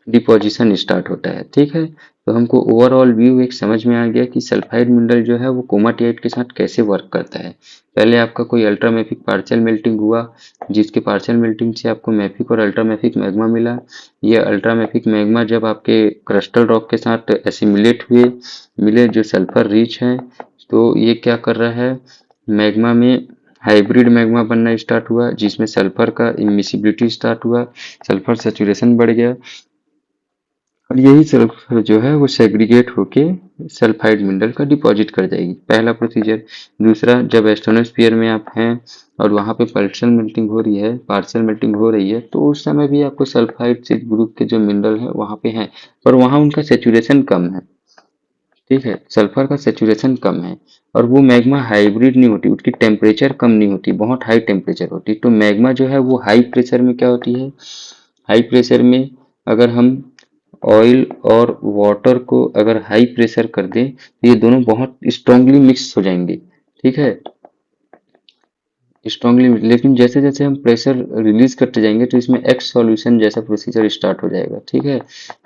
डिपोजिशन स्टार्ट होता है। ठीक है, तो हमको ओवरऑल व्यू एक समझ में आ गया कि सल्फाइड मिनरल जो है वो कोमाटियाइट के साथ कैसे वर्क करता है। पहले आपका कोई अल्ट्रामेफिक पार्शियल मेल्टिंग हुआ, जिसके पार्शियल मेल्टिंग से आपको मैफिक और अल्ट्रामेफिक मैग्मा मिला। ये अल्ट्रामेफिक मैग्मा जब आपके क्रिस्टल रॉक के साथ एसिमिलेट हुए, मिले जो सल्फर रिच हैं, तो ये क्या कर रहा है, मैग्मा में हाइब्रिड मैग्मा बनना स्टार्ट हुआ, जिसमें सल्फर का इमिसिबिलिटी स्टार्ट हुआ, सल्फर सेचुरेशन बढ़ गया और यही सल्फर जो है वो सेग्रीगेट होके सल्फाइड मिनरल का डिपॉजिट कर जाएगी। पहला प्रोसीजर। दूसरा, जब एस्ट्रोनोस्फीयर में आप हैं और वहाँ पे पार्शियल मेल्टिंग हो रही है, तो उस समय भी आपको सल्फाइड से ग्रुप के जो मिनरल है वहाँ पे हैं, पर वहाँ उनका सेचुरेशन कम है। ठीक है, सल्फर का सेचुरेशन कम है और वो मैग्मा हाइब्रिड नहीं होती, उसकी टेम्परेचर कम नहीं होती, बहुत हाई टेम्परेचर होती। तो मैग्मा जो है वो हाई प्रेशर में क्या होती है, हाई प्रेशर में अगर हम ऑयल और वाटर को अगर हाई प्रेशर कर दें तो ये दोनों बहुत स्ट्रांगली मिक्स हो जाएंगे। ठीक है, स्ट्रांगली, लेकिन जैसे जैसे हम प्रेशर रिलीज करते जाएंगे तो इसमें एक्स सॉल्यूशन जैसा प्रोसीजर स्टार्ट हो जाएगा। ठीक है,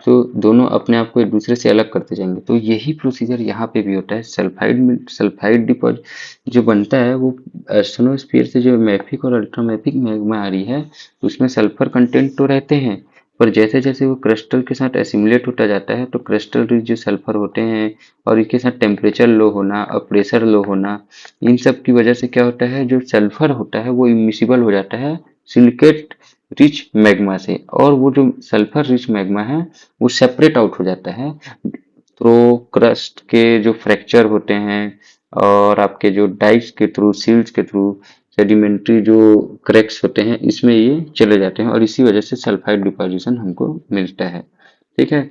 तो दोनों अपने आप को एक दूसरे से अलग करते जाएंगे। तो यही प्रोसीजर यहाँ पे भी होता है। सल्फाइड डिपॉजिट जो बनता है वो एस्ट्रोनोस्फीयर से जो मैफिक और अल्ट्रामैफिक मैग्मा आ रही है, उसमें सल्फर कंटेंट तो रहते हैं, पर जैसे जैसे वो क्रिस्टल के साथ एसिमुलेट होता जाता है तो क्रिस्टल रिच जो सल्फर होते हैं और इसके साथ टेम्परेचर लो होना और प्रेशर लो होना, इन सब की वजह से क्या होता है, जो सल्फर होता है वो इमिसिबल हो जाता है सिलिकेट रिच मैग्मा से, और वो जो सल्फर रिच मैग्मा है वो सेपरेट आउट हो जाता है थ्रो क्रस्ट के जो फ्रैक्चर होते हैं और आपके जो डाइस के थ्रू, सील्स के थ्रू, सेडिमेंट्री जो क्रैक्स होते हैं, इसमें ये चले जाते हैं और इसी वजह से सल्फाइड डिपोजिशन हमको मिलता है। ठीक है,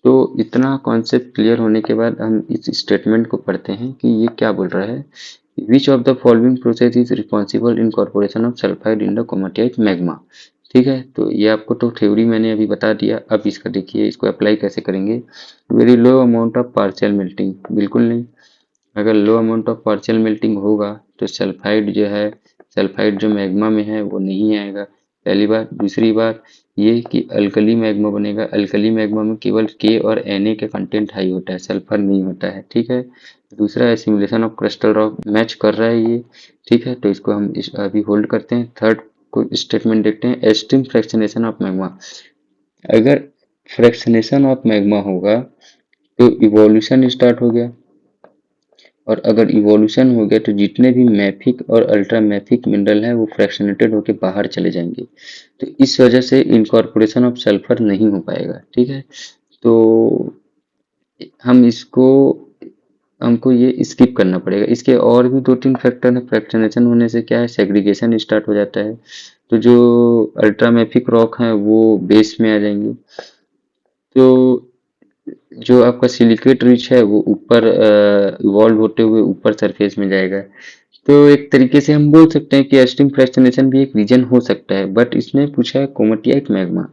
तो इतना कॉन्सेप्ट क्लियर होने के बाद हम इस स्टेटमेंट को पढ़ते हैं कि ये क्या बोल रहा है। Which of the following process is responsible in corporation of sulphide in the komatiite magma. ठीक है, तो ये आपको तो थ्योरी मैंने अभी बता दिया। अब इसका देखिए, इसको अप्लाई कैसे करेंगे। Very low amount of partial melting, बिल्कुल नहीं। अगर लो अमाउंट ऑफ पार्शियल मेल्टिंग होगा तो सल्फाइड जो है, सल्फाइड जो मैग्मा में है वो नहीं आएगा, पहली बात। दूसरी बात ये कि अल्कली मैग्मा बनेगा। अल्कली मैग्मा में केवल के और Na का कंटेंट हाई होता है, सल्फर नहीं होता है। ठीक है, दूसरा, assimilation of crystal rock match कर रहा है ये। ठीक है, तो इसको हम अभी होल्ड करते हैं। थर्ड को स्टेटमेंट देखते हैं, एक्सट्रीम फ्रैक्शनेशन ऑफ मैग्मा। अगर फ्रैक्शनेशन ऑफ मैग्मा होगा तो इवोल्यूशन स्टार्ट हो गया, और अगर इवोल्यूशन हो गया तो जितने भी मैफिक और अल्ट्रा मैफिक मिनरल हैं वो फ्रैक्शनेटेड होकर बाहर चले जाएंगे। तो इस वजह से इनकॉर्पोरेशन ऑफ सल्फर नहीं हो पाएगा। ठीक है, तो हम इसको हमको ये स्किप करना पड़ेगा। इसके और भी दो तीन फैक्टर हैं। फ्रैक्शनेशन होने से क्या है, सेग्रीगेशन स्टार्ट हो जाता है, तो जो अल्ट्रा मैफिक रॉक हैं वो बेस में आ जाएंगे। तो जो आपका सिलिकेट रिच है वो ऊपर इवॉल्व होते हुए ऊपर सरफेस में जाएगा। तो एक तरीके से हम बोल सकते हैं कि एक्सट्रीम फ्रैक्शनेशन भी एक रीजन हो सकता है, बट इसमें पूछा है कोमाटियाइट मैग्मा।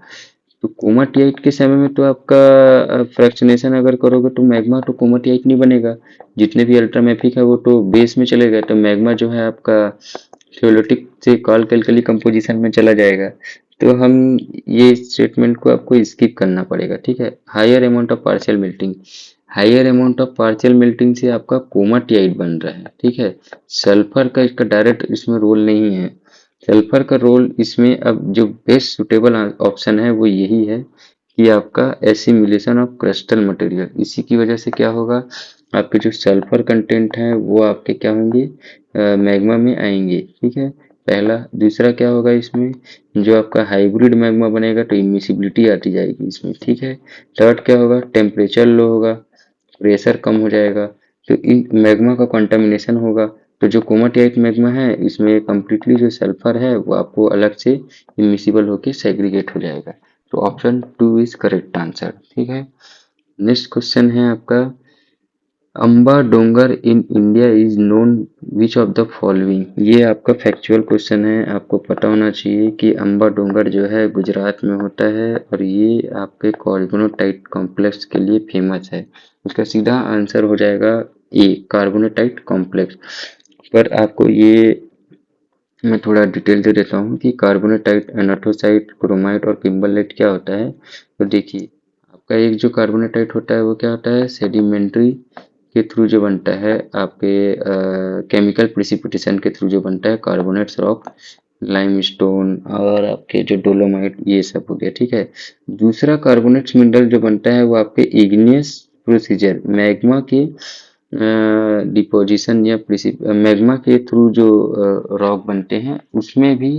तो कोमाटियाइट के समय में तो आपका फ्रैक्शनेशन अगर करोगे तो मैग्मा तो कोमाटियाइट नहीं बनेगा, जितने भी अल्ट्रामेफिक है वो तो बेस में चले गए, तो मैग्मा जो है आपका थियोलेटिक से कॉल कैल्कली कंपोजिशन में चला जाएगा। तो हम ये स्टेटमेंट को आपको स्किप करना पड़ेगा। ठीक है, higher amount of partial melting. Higher amount of partial melting से आपका कोमाटियाइट बन रहा है। ठीक है, सल्फर का इसका डायरेक्ट इसमें रोल नहीं है। सल्फर का रोल इसमें अब जो बेस्ट सुटेबल ऑप्शन है वो यही है कि आपका एसिमिलेशन ऑफ क्रिस्टल मटेरियल। इसी की वजह से क्या होगा, आपके जो सल्फर कंटेंट है वो आपके क्या होंगे, मैग्मा में आएंगे। ठीक है, पहला। दूसरा क्या होगा, इसमें जो आपका हाइब्रिड मैग्मा बनेगा तो इमिसिबिलिटी आती जाएगी इसमें। ठीक है, थर्ड क्या होगा, टेम्परेचर लो होगा, प्रेशर कम हो जाएगा, तो इन मैग्मा का कंटामिनेशन होगा। तो जो कोमाटियाइट मैग्मा है इसमें कम्प्लीटली जो सल्फर है वो आपको अलग से इमिसिबल होके सेग्रीगेट हो जाएगा। तो ऑप्शन 2 इज करेक्ट आंसर। ठीक है, नेक्स्ट क्वेश्चन है आपका, अम्बा डोंगर in India is known which of the following. ये आपका फैक्चुअल क्वेश्चन है, आपको पता होना चाहिए कि अम्बा डोंगर जो है गुजरात में होता है और ये आपके कार्बोनेटाइट कॉम्प्लेक्स के लिए फेमस है। उसका सीधा आंसर हो जाएगा ए, कार्बोनेटाइट कॉम्प्लेक्स। पर आपको ये मैं थोड़ा डिटेल दे देता हूँ कि कार्बोनेटाइट, एनाथोसाइट, क्रोमाइट और किम्बरलेट क्या होता है। तो देखिए, आपका एक जो कार्बोनेटाइट होता है वो क्या होता है, सेडिमेंट्री के थ्रू जो बनता है, आपके केमिकल प्रिसिपिटेशन के थ्रू जो बनता है, कार्बोनेट्स रॉक, लाइमस्टोन और आपके जो डोलोमाइट, ये सब हो गया, ठीक है। दूसरा कार्बोनेट्स मिनरल जो बनता है वो आपके इग्नियस प्रोसीजर, मैग्मा के डिपोजिशन या मैग्मा के थ्रू जो रॉक बनते हैं उसमें भी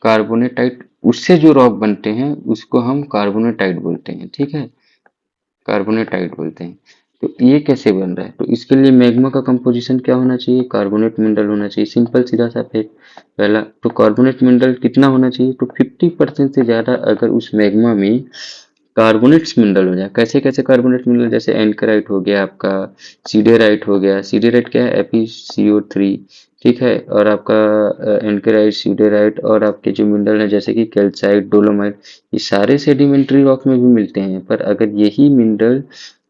कार्बोनेटाइट, उससे जो रॉक बनते हैं उसको हम कार्बोनेटाइट बोलते हैं, ठीक है, कार्बोनेटाइट बोलते हैं। तो ये कैसे बन रहा है, तो इसके लिए मैग्मा का कंपोजिशन क्या होना चाहिए, कार्बोनेट मिनरल होना चाहिए, सिंपल सीधा सा फैक्ट। पहला तो कार्बोनेट मिनरल कितना होना चाहिए, तो 50% से ज़्यादा अगर उस मैग्मा में कार्बोनेट्स मिनरल हो जाए। कैसे कैसे कार्बोनेट मिनरल, जैसे एनकराइट हो गया आपका, सीडेराइट हो गया, सीडेराइट क्या है, FeCO3, ठीक है, और आपका एनकराइट, सीडेराइट और आपके जो मिनरल हैं जैसे कि कैल्साइट, डोलोमाइट, ये सारे सेडिमेंट्री रॉक में भी मिलते हैं। पर अगर यही मिनरल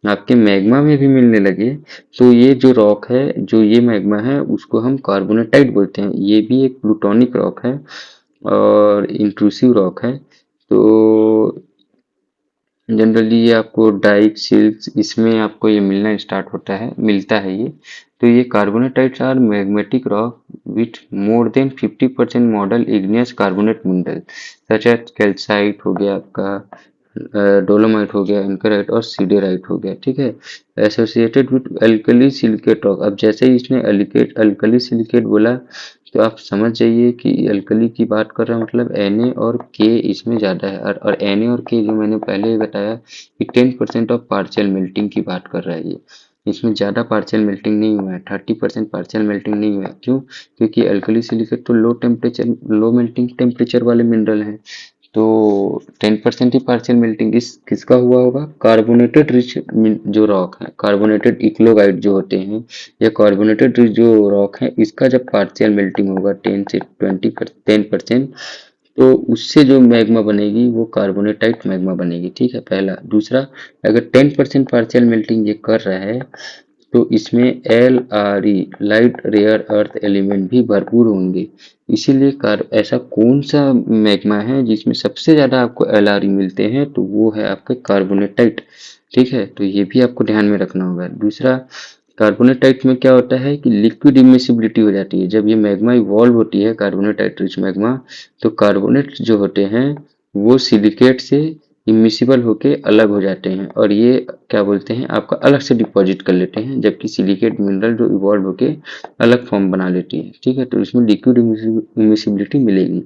आपके मैग्मा में भी मिलने लगे तो ये जो रॉक है, जो ये मैग्मा है, उसको हम कार्बोनेटाइट बोलते हैं। ये भी एक प्लूटोनिक रॉक है और इंट्रूसिव रॉक है। तो जनरली ये आपको डाइक, सिल्क्स, इसमें आपको ये मिलना स्टार्ट होता है, मिलता है ये। तो ये carbonatites are magmatic rock with more than 50% modal igneous carbonate mineral such as calcite हो गया आपका, डोलोमाइट हो गया, एंकराइट और सीडेराइट हो गया, ठीक है। Associated with alkali silicate rock. अब जैसे ही इसने अल्कली सिलिकेट बोला तो आप समझ जाइए कि अल्कली की बात कर रहा है, मतलब Na और K इसमें ज़्यादा है। और Na और K जो मैंने पहले ही बताया कि 10% ऑफ पार्शियल मेल्टिंग की बात कर रहा है ये। इसमें ज़्यादा पार्शियल मेल्टिंग नहीं हुआ है, 30% पार्शियल मेल्टिंग नहीं हुआ है। क्यों? क्योंकि अल्कली सिलिकेट तो लो मेल्टिंग टेम्परेचर वाले मिनरल हैं। तो 10% ही पार्शियल मेल्टिंग इस किसका हुआ होगा, कार्बोनेटेड रिच जो रॉक है, कार्बोनेटेड इक्लोगाइट जो होते हैं या कार्बोनेटेड रिच जो रॉक है, इसका जब पार्शियल मेल्टिंग होगा 10% तो उससे जो मैग्मा बनेगी वो कार्बोनेटाइट मैग्मा बनेगी, ठीक है, पहला। दूसरा, अगर 10% पार्शियल मेल्टिंग ये कर रहा है तो इसमें LRE, light rare earth element भी भरपूर होंगे। इसीलिए ऐसा कौन सा मैग्मा है जिसमें सबसे ज़्यादा आपको LRE मिलते हैं, तो वो है आपके कार्बोनेटाइट, ठीक है। तो ये भी आपको ध्यान में रखना होगा। दूसरा, कार्बोनेटाइट में क्या होता है कि लिक्विड इमिसिबिलिटी हो जाती है। जब ये मैग्मा इवॉल्व होती है, कार्बोनेटाइट रिच मैग्मा, तो कार्बोनेट जो होते हैं वो सिलिकेट से इमिसिबल होके अलग हो जाते हैं और ये क्या बोलते हैं, आपका अलग से डिपॉजिट कर लेते हैं, जबकि सिलिकेट मिनरल जो इवॉल्व होके अलग फॉर्म बना लेती है, ठीक है। तो इसमें लिक्विड इमिसिबिलिटी मिलेगी।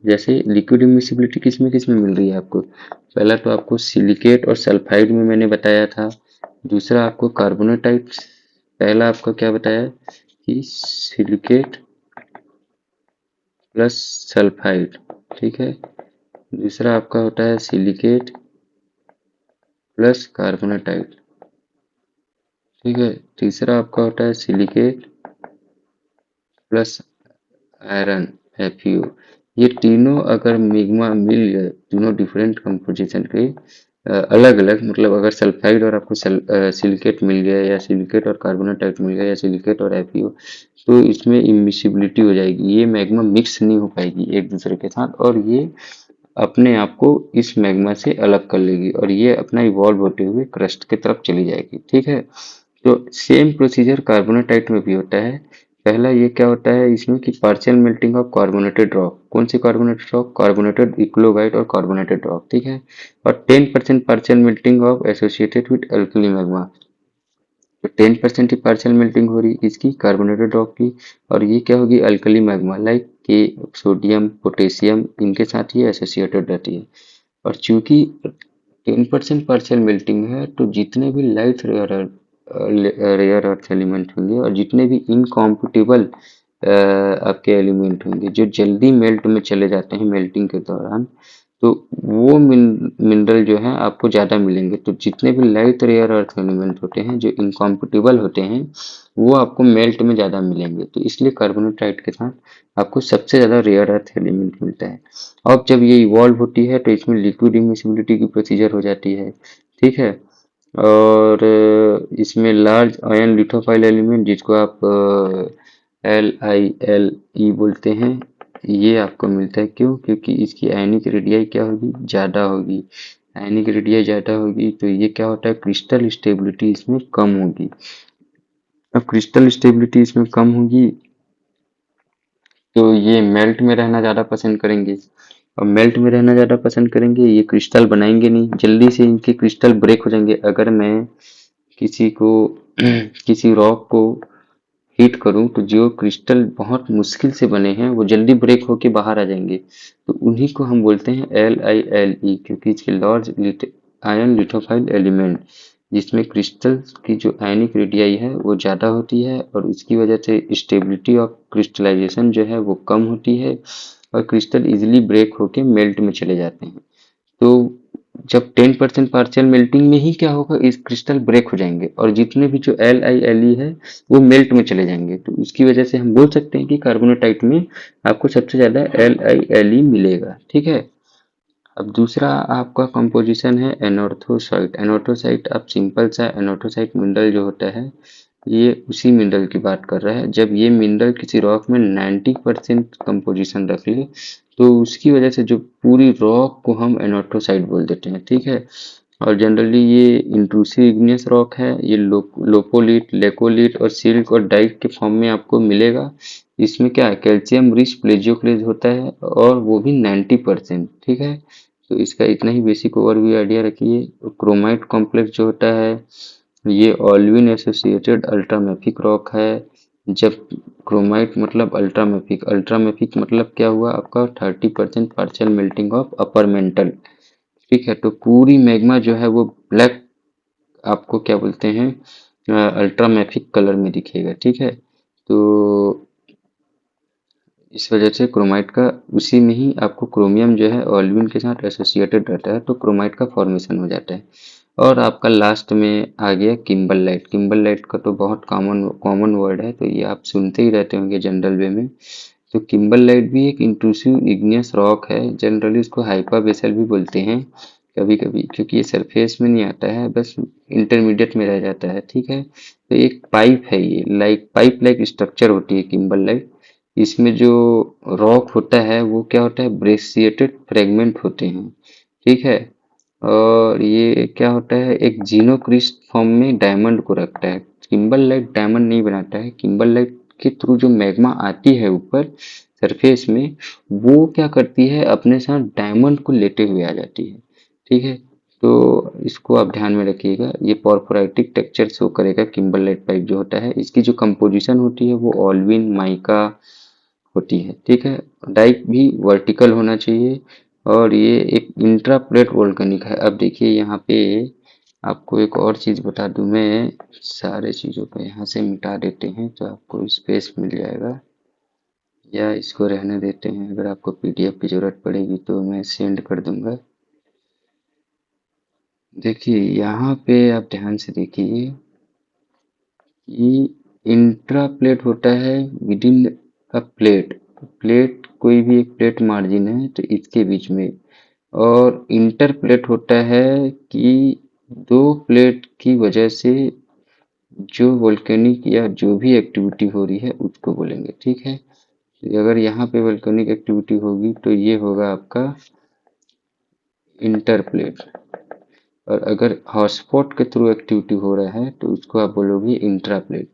जैसे लिक्विड इमिसिबिलिटी किसमें किसमें मिल रही है आपको, पहला तो आपको सिलिकेट और सल्फाइड में मैंने बताया था। दूसरा आपको कार्बोनेटाइट, पहला आपका क्या बताया कि सिलिकेट प्लस सल्फाइड, ठीक है। दूसरा आपका होता है सिलिकेट प्लस कार्बोनेटाइट, ठीक है। तीसरा आपका होता है सिलिकेट प्लस आयरन, FeO। ये तीनों अगर मिग्मा मिल गए, तीनों डिफरेंट कंपोजिशन के, अलग अलग, मतलब अगर सल्फाइड और आपको सिलिकेट मिल गया या सिलिकेट और कार्बोनेटाइट मिल गया या सिलिकेट और FeO, तो इसमें इमिसिबिलिटी हो जाएगी। ये मैग्मा मिक्स नहीं हो पाएगी एक दूसरे के साथ और ये अपने आप को इस मैग्मा से अलग कर लेगी और ये अपना इवॉल्व होते हुए क्रस्ट की तरफ चली जाएगी, ठीक है। तो सेम प्रोसीजर कार्बोनेटाइट में भी होता है। पहला ये क्या होता है इसमें कि partial melting of carbonated rock, कौन सी कार्बोनेटेड रॉक, कार्बोनेटेड इक्लोगाइट और कार्बोनेटेड रॉक, ठीक है। और 10% partial melting of associated with alkali magma. तो 10% ही पार्शियल मेल्टिंग हो रही इसकी कार्बोनेटेड रॉक की, और ये क्या होगी, अल्कली मैग्मा लाइक के, सोडियम, पोटेशियम, इनके साथ ये एसोसिएटेड रहती है। और चूंकि 10% पार्शियल मेल्टिंग है तो जितने भी लाइट रेयर अर्थ एलिमेंट होंगे और जितने भी इनकॉम्पिटिबल आपके एलिमेंट होंगे जो जल्दी मेल्ट में चले जाते हैं मेल्टिंग के दौरान, तो वो मिनरल जो है आपको ज़्यादा मिलेंगे। तो जितने भी लाइट रेयर अर्थ एलिमेंट होते हैं जो इनकॉम्पिटिबल होते हैं वो आपको मेल्ट में ज़्यादा मिलेंगे। तो इसलिए कार्बोनेटाइट के साथ आपको सबसे ज़्यादा रेयर अर्थ एलिमेंट मिलता है। अब जब ये इवॉल्व होती है तो इसमें लिक्विड इमिसिबिलिटी की प्रोसीजर हो जाती है, ठीक है। और इसमें लार्ज आयन लिथोफाइल एलिमेंट जिसको आप LiLe बोलते हैं, ये आपको मिलता है। क्यों? क्योंकि इसकी आयनिक रेडियाई क्या होगी, ज़्यादा होगी। आयनिक रेडियाई ज़्यादा होगी तो ये क्या होता है, क्रिस्टल स्टेबिलिटी इसमें कम होगी। अब क्रिस्टल स्टेबिलिटी इसमें कम होगी तो ये मेल्ट में रहना ज़्यादा पसंद करेंगे। और मेल्ट में रहना ज़्यादा पसंद करेंगे, ये क्रिस्टल बनाएंगे नहीं, जल्दी से इनके क्रिस्टल ब्रेक हो जाएंगे। अगर मैं किसी को किसी रॉक को हीट करूं तो जो क्रिस्टल बहुत मुश्किल से बने हैं वो जल्दी ब्रेक होके बाहर आ जाएंगे। तो उन्हीं को हम बोलते हैं LiLe, क्योंकि इसके लार्ज आयन लिथोफाइल एलिमेंट जिसमें क्रिस्टल की जो आयनिक रेडियाई है वो ज़्यादा होती है और इसकी वजह से स्टेबिलिटी ऑफ क्रिस्टलाइजेशन जो है वो कम होती है और क्रिस्टल इजीली ब्रेक होके मेल्ट में चले जाते हैं। तो जब 10% पार्शियल मेल्टिंग में ही क्या होगा, इस क्रिस्टल ब्रेक हो जाएंगे और जितने भी जो LiLe है वो मेल्ट में चले जाएंगे। तो उसकी वजह से हम बोल सकते हैं कि कार्बोनेटाइट में आपको सबसे ज्यादा LiLe मिलेगा, ठीक है। अब दूसरा आपका कंपोजिशन है एनॉर्थोसाइट। एनॉर्थोसाइट अब सिंपल सा एनॉर्थोसाइट मिनरल जो होता है ये उसी मिनरल की बात कर रहा है। जब ये मिनरल किसी रॉक में 90% कंपोजिशन रख ले तो उसकी वजह से जो पूरी रॉक को हम एनॉर्थोसाइट बोल देते हैं, ठीक है। और जनरली ये इंट्रूसिव इग्नियस रॉक है। ये लोपोलिट, लेकोलिट और सिल्क और डाइक के फॉर्म में आपको मिलेगा। इसमें क्या है, कैल्शियम रिच प्लेजियोक्लेज होता है और वो भी 90%, ठीक है। तो इसका इतना ही बेसिक ओवरव्यू आइडिया रखिए। क्रोमाइट कॉम्प्लेक्स जो होता है ये ऑल्विन एसोसिएटेड अल्ट्रामेफिक रॉक है। जब क्रोमाइट मतलब अल्ट्रामेफिक, अल्ट्रामेफिक मतलब क्या हुआ आपका 30% partial melting of upper mantle, ठीक है। तो पूरी मैग्मा जो है वो ब्लैक, आपको क्या बोलते हैं, अल्ट्रामेफिक कलर में दिखेगा, ठीक है। तो इस वजह से क्रोमाइट का उसी में ही आपको क्रोमियम जो है ऑल्विन के साथ एसोसिएटेड रहता है तो क्रोमाइट का फॉर्मेशन हो जाता है। और आपका लास्ट में आ गया किम्बरलाइट। किम्बरलाइट का तो बहुत कॉमन कॉमन वर्ड है तो ये आप सुनते ही रहते होंगे जनरल वे में। तो किम्बरलाइट भी एक इंट्रूसिव इग्नियस रॉक है। जनरली इसको हाइपरबेसल भी बोलते हैं कभी कभी, क्योंकि ये सरफेस में नहीं आता है, बस इंटरमीडिएट में रह जाता है, ठीक है। तो एक पाइप है, ये लाइक पाइप लाइक स्ट्रक्चर होती है किम्बरलाइट। इसमें जो रॉक होता है वो क्या होता है, ब्रेसिएटेड फ्रेगमेंट होते हैं, ठीक है। और ये क्या होता है, एक जीनोक्रिस्ट फॉर्म में डायमंड को रखता है। किम्बरलाइट डायमंड नहीं बनाता है। किम्बरलाइट के थ्रू जो मैग्मा आती है ऊपर सरफेस में वो क्या करती है, अपने साथ डायमंड को लेते हुए आ जाती है, ठीक है। तो इसको आप ध्यान में रखिएगा। ये पोरफोराइटिक टेक्सचर शो करेगा किम्बरलाइट पाइप जो होता है। इसकी जो कंपोजिशन होती है वो ऑल्विन माइका होती है, ठीक है। डाइक भी वर्टिकल होना चाहिए और ये एक इंट्राप्लेट वोल्केनिक है। अब देखिए यहाँ पे आपको एक और चीज़ बता दूं मैं, सारे चीज़ों को यहाँ से मिटा देते हैं तो आपको स्पेस मिल जाएगा, या इसको रहने देते हैं। अगर आपको PDF की ज़रूरत पड़ेगी तो मैं सेंड कर दूंगा। देखिए यहाँ पे आप ध्यान से देखिए कि इंट्राप्लेट होता है विदिन अ प्लेट। प्लेट कोई भी एक प्लेट मार्जिन है तो इसके बीच में। और इंटरप्लेट होता है कि दो प्लेट की वजह से जो वोल्केनिक या जो भी एक्टिविटी हो रही है उसको बोलेंगे, ठीक है। तो अगर यहाँ पे वोल्केनिक एक्टिविटी होगी तो ये होगा आपका इंटरप्लेट। और अगर हॉटस्पॉट के थ्रू एक्टिविटी हो रहा है तो उसको आप बोलोगे इंट्राप्लेट।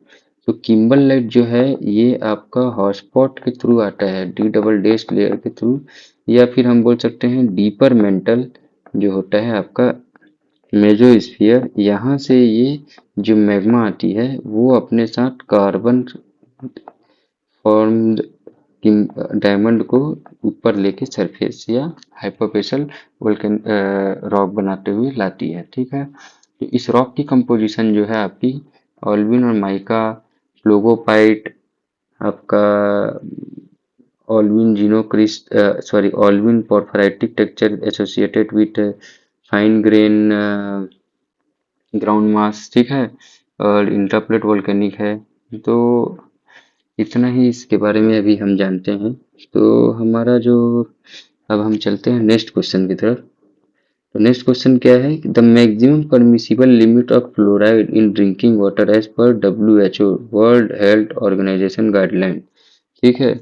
तो किम्बरलाइट जो है ये आपका हॉटस्पॉट के थ्रू आता है, डी डबल डेश लेयर के थ्रू, या फिर हम बोल सकते हैं डीपर मेंटल जो होता है आपका मेसोस्फियर। यहाँ से ये जो मैग्मा आती है वो अपने साथ कार्बन फॉर्म्ड डायमंड को ऊपर लेके सरफेस या हाइपोपेशल वोल्केन रॉक बनाते हुए लाती है, ठीक है। तो इस रॉक की कंपोजिशन जो है आपकी ऑल्विन और माइका, फ्लोगोपाइट, आपका olivine xenocryst olivine porphyritic texture associated with fine grain ground mass, ठीक है, और इंटरप्लेट वोल्केनिक है। तो इतना ही इसके बारे में अभी हम जानते हैं। तो हमारा जो, अब हम चलते हैं नेक्स्ट क्वेश्चन की तरफ। तो नेक्स्ट क्वेश्चन क्या है, the maximum permissible limit of fluoride in drinking water as per WHO world health organisation guideline, ठीक है।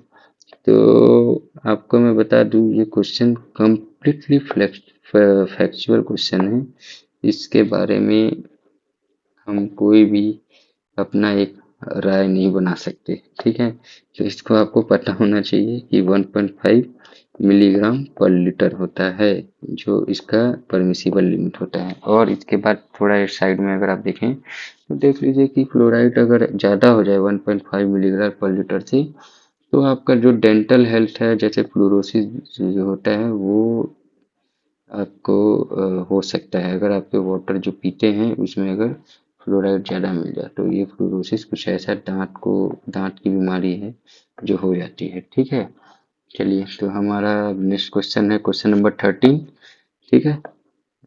तो आपको मैं बता दूं, ये क्वेश्चन कम्प्लीटली फैक्चुअल क्वेश्चन है। इसके बारे में हम कोई भी अपना एक राय नहीं बना सकते, ठीक है। तो इसको आपको पता होना चाहिए कि 1.5 मिलीग्राम पर लीटर होता है जो इसका परमिसिबल लिमिट होता है। और इसके बाद थोड़ा इस साइड में अगर आप देखें तो देख लीजिए कि फ्लोराइड अगर ज़्यादा हो जाए 1.5 मिलीग्राम पर लीटर से, तो आपका जो डेंटल हेल्थ है, जैसे फ्लोरोसिस जो होता है, वो आपको हो सकता है। अगर आपके वाटर जो पीते हैं उसमें अगर फ्लोराइड ज़्यादा मिल जाए, तो ये फ्लोरोसिस कुछ ऐसा दांत की बीमारी है जो हो जाती है, ठीक है। चलिए, तो हमारा नेक्स्ट क्वेश्चन है क्वेश्चन नंबर 13, ठीक है।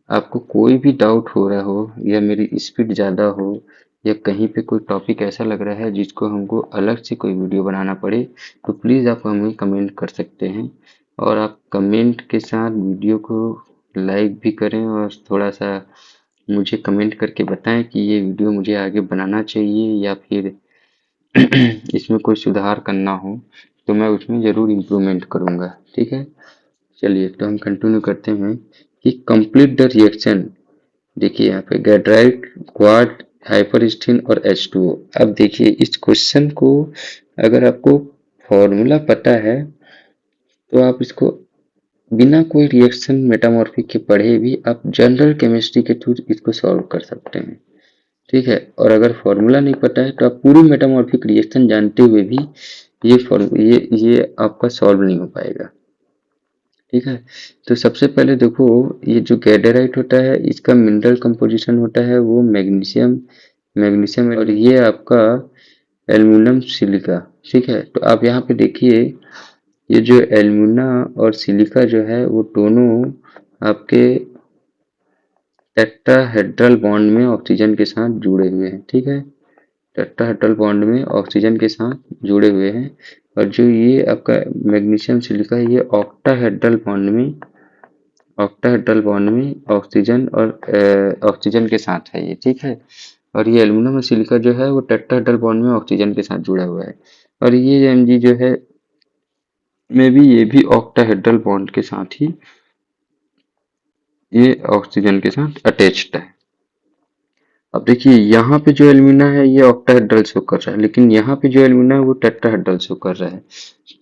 आपको कोई भी डाउट हो रहा हो या मेरी स्पीड ज़्यादा हो या कहीं पे कोई टॉपिक ऐसा लग रहा है जिसको हमको अलग से कोई वीडियो बनाना पड़े, तो प्लीज़ आप हमें कमेंट कर सकते हैं। और आप कमेंट के साथ वीडियो को लाइक भी करें और थोड़ा सा मुझे कमेंट करके बताएं कि ये वीडियो मुझे आगे बनाना चाहिए या फिर इसमें कोई सुधार करना हो, तो मैं उसमें ज़रूर इम्प्रूवमेंट करूँगा, ठीक है। चलिए, तो हम कंटिन्यू करते हैं कि कंप्लीट द रिएक्शन। देखिए यहाँ पे गैड्राइट, क्वाड, हाइपरस्टीन और H2O। अब देखिए इस क्वेश्चन को अगर आपको फॉर्मूला पता है तो आप इसको बिना कोई रिएक्शन मेटामॉर्फिक के पढ़े भी आप जनरल केमिस्ट्री के थ्रू इसको सॉल्व कर सकते हैं, ठीक है। और अगर फॉर्मूला नहीं पता है तो आप पूरी मेटामॉर्फिक रिएक्शन जानते हुए भी ये आपका सॉल्व नहीं हो पाएगा, ठीक है। तो सबसे पहले देखो, ये जो गैडराइट होता है इसका मिनरल कंपोजिशन होता है वो मैग्नीशियम मैग्नीशियम और ये आपका एल्युमिनियम सिलिका, ठीक है। तो आप यहाँ पे देखिए, ये जो एल्युमिना और सिलिका जो है वो दोनों आपके टेट्राहेड्रल बॉन्ड में ऑक्सीजन के साथ जुड़े हुए हैं, ठीक है। टेट्राहेड्रल बॉन्ड में ऑक्सीजन के साथ जुड़े हुए हैं। और जो ये आपका मैग्नीशियम सिलिका है, ये ऑक्टाहेड्रल बॉन्ड में ऑक्सीजन और ऑक्सीजन के साथ है ये, ठीक है। और ये एल्युमिनियम और सिलिका जो है वो टेट्राहेड्रल बॉन्ड में ऑक्सीजन के साथ जुड़ा हुआ है। और ये Mg जो है में भी ये भी ऑक्टाहेड्रल बॉन्ड के साथ ही ये ऑक्सीजन के साथ अटैच्ड है। अब देखिए यहाँ पे जो एल्यूमिना है ये ऑक्टाहेड्रल शो कर रहा है, लेकिन यहाँ पे जो एल्यूमिना है वो टेट्राहेड्रल शो कर रहा है।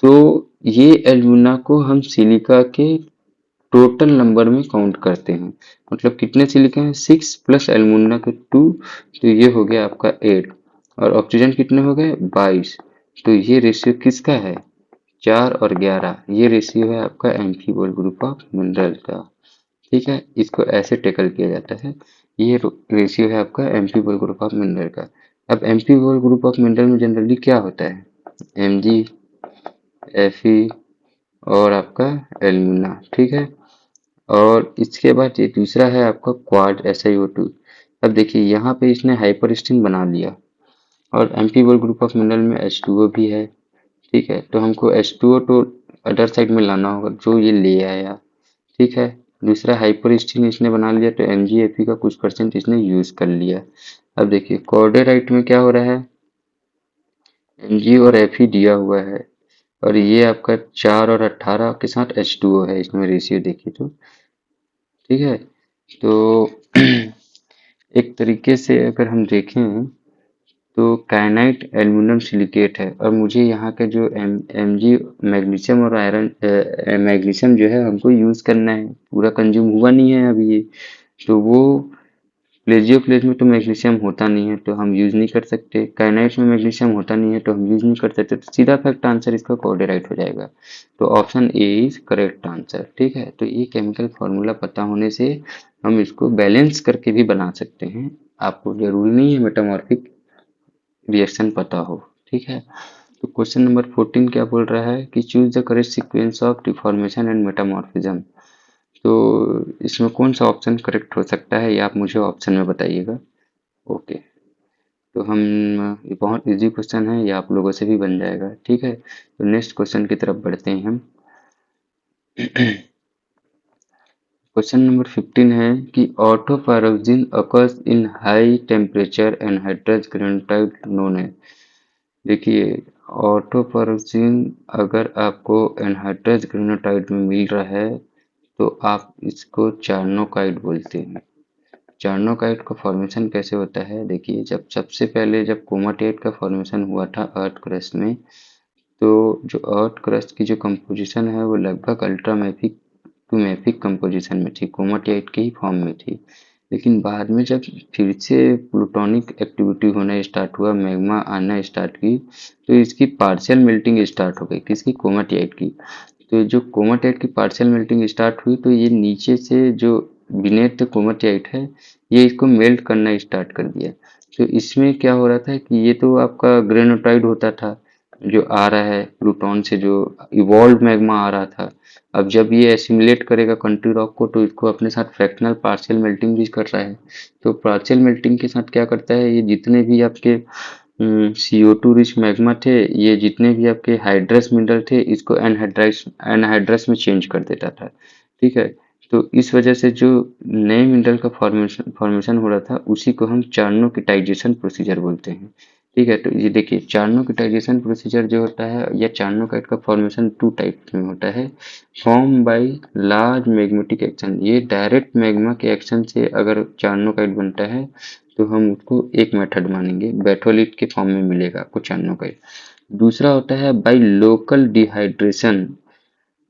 तो ये एल्यूमिना को हम सिलिका के टोटल नंबर में काउंट करते हैं। मतलब कितने सिलिका हैं, 6 प्लस एल्यूमिना के 2, तो ये हो गया आपका 8। और ऑक्सीजन कितने हो गए, 22। तो ये रेशियो किसका है, 4 और 11। ये रेशियो है आपका एम्फीबोल ग्रुप ऑफ मिनरल का, ठीक है। इसको ऐसे टेकल किया जाता है। ये रेशियो है आपका एम्फीबोल ग्रुप ऑफ मिनरल का। अब एम्फीबोल ग्रुप ऑफ मिनरल में जनरली क्या होता है, Mg, Fe और आपका एल्यूमिना, ठीक है। और इसके बाद ये दूसरा है आपका क्वाड SiO2। अब देखिए यहाँ पे इसने हाइपरस्टीन बना लिया और एम्फीबोल ग्रुप ऑफ मिनरल में H2O भी है, ठीक है। तो हमको H2O तो अदर साइड में लाना होगा, जो ये ले आया, ठीक है। दूसरा हाइपरस्टीन इसने बना लिया, तो MgFe का कुछ परसेंट इसने यूज कर लिया। अब देखिए कॉर्डेराइट में क्या हो रहा है, Mg और Fe दिया हुआ है और ये आपका 4 और 18 के साथ H2O है, इसमें रेशियो देखिए तो, ठीक है। तो एक तरीके से अगर हम देखें तो काइनाइट एल्युमिनियम सिलिकेट है। और मुझे यहाँ के जो Mg मैग्नीशियम और आयरन मैग्नीशियम जो है हमको यूज़ करना है, पूरा कंज्यूम हुआ नहीं है अभी ये। तो वो प्लेजियोक्लेज में तो मैग्नीशियम होता नहीं है तो हम यूज़ नहीं कर सकते, काइनाइट में मैग्नीशियम होता नहीं है तो हम यूज़ नहीं कर सकते। तो सीधा फैक्ट आंसर इसका कॉर्डेराइट हो जाएगा। तो option A is correct answer, ठीक है। तो ये केमिकल फार्मूला पता होने से हम इसको बैलेंस करके भी बना सकते हैं। आपको जरूरी नहीं है मेटामॉर्फिक रिएक्शन पता हो, ठीक है। तो क्वेश्चन नंबर 14 क्या बोल रहा है कि choose the correct sequence of deformation and metamorphism. तो इसमें कौन सा ऑप्शन करेक्ट हो सकता है, ये आप मुझे ऑप्शन में बताइएगा। ओके, तो हम ये बहुत इजी क्वेश्चन है, ये आप लोगों से भी बन जाएगा। ठीक है, तो नेक्स्ट क्वेश्चन की तरफ बढ़ते हैं हम। क्वेश्चन नंबर 15 है कि orthopyroxene occurs in high temperature anhydrous granulite known है। देखिए, ऑटोपायरोक्सिन अगर आपको एनहाइड्रस ग्रेनुटाइट में मिल रहा है तो आप इसको चार्नोकाइट बोलते हैं। चार्नोकाइट का फॉर्मेशन कैसे होता है, देखिए, जब सबसे पहले जब कोमाटाइट का फॉर्मेशन हुआ था अर्थ क्रस्ट में, तो जो अर्थ क्रस्ट की जो कंपोजिशन है वो लगभग अल्ट्रामेफिक टू मैफिक कंपोजिशन में थी, कोमाटाइट के ही फॉर्म में थी। लेकिन बाद में जब फिर से प्लूटोनिक एक्टिविटी होना स्टार्ट हुआ, मैग्मा आना स्टार्ट की, तो इसकी पार्शियल मेल्टिंग स्टार्ट हो गई, किसकी, कोमाटाइट की। तो जो कोमाटाइट की पार्शियल मेल्टिंग स्टार्ट हुई तो ये नीचे से जो बिनेथ कोमाटाइट है, ये इसको मेल्ट करना स्टार्ट कर दिया। तो इसमें क्या हो रहा था कि ये तो आपका ग्रेनोटाइड होता था जो आ रहा है प्लूटोन से, जो इवॉल्व मैग्मा आ रहा था। अब जब ये एसिमिलेट करेगा कंट्री रॉक को तो इसको अपने साथ फ्रैक्शनल पार्शियल मेल्टिंग भी कर रहा है। तो पार्शियल मेल्टिंग के साथ क्या करता है, ये जितने भी आपके CO2 रिच मैग्मा थे, ये जितने भी आपके हाइड्रस मिनरल थे, इसको एनहाइड्रस में चेंज कर देता था। ठीक है, तो इस वजह से जो नए मिनरल का फॉर्मेशन हो रहा था उसी को हम चार्नोकिटाइजेशन प्रोसीजर बोलते हैं। ठीक है, तो ये देखिए, चार्नोकिटाइजेशन प्रोसीजर जो होता है या चार्नोकाइट का फॉर्मेशन टू टाइप में होता है। Form by large magmatic action, ये डायरेक्ट मैग्मा के एक्शन से अगर चार्नोकाइट बनता है तो हम उसको एक मेथड मानेंगे, बैथोलिट के फॉर्म में मिलेगा आपको चार्नोकाइट। दूसरा होता है by local dehydration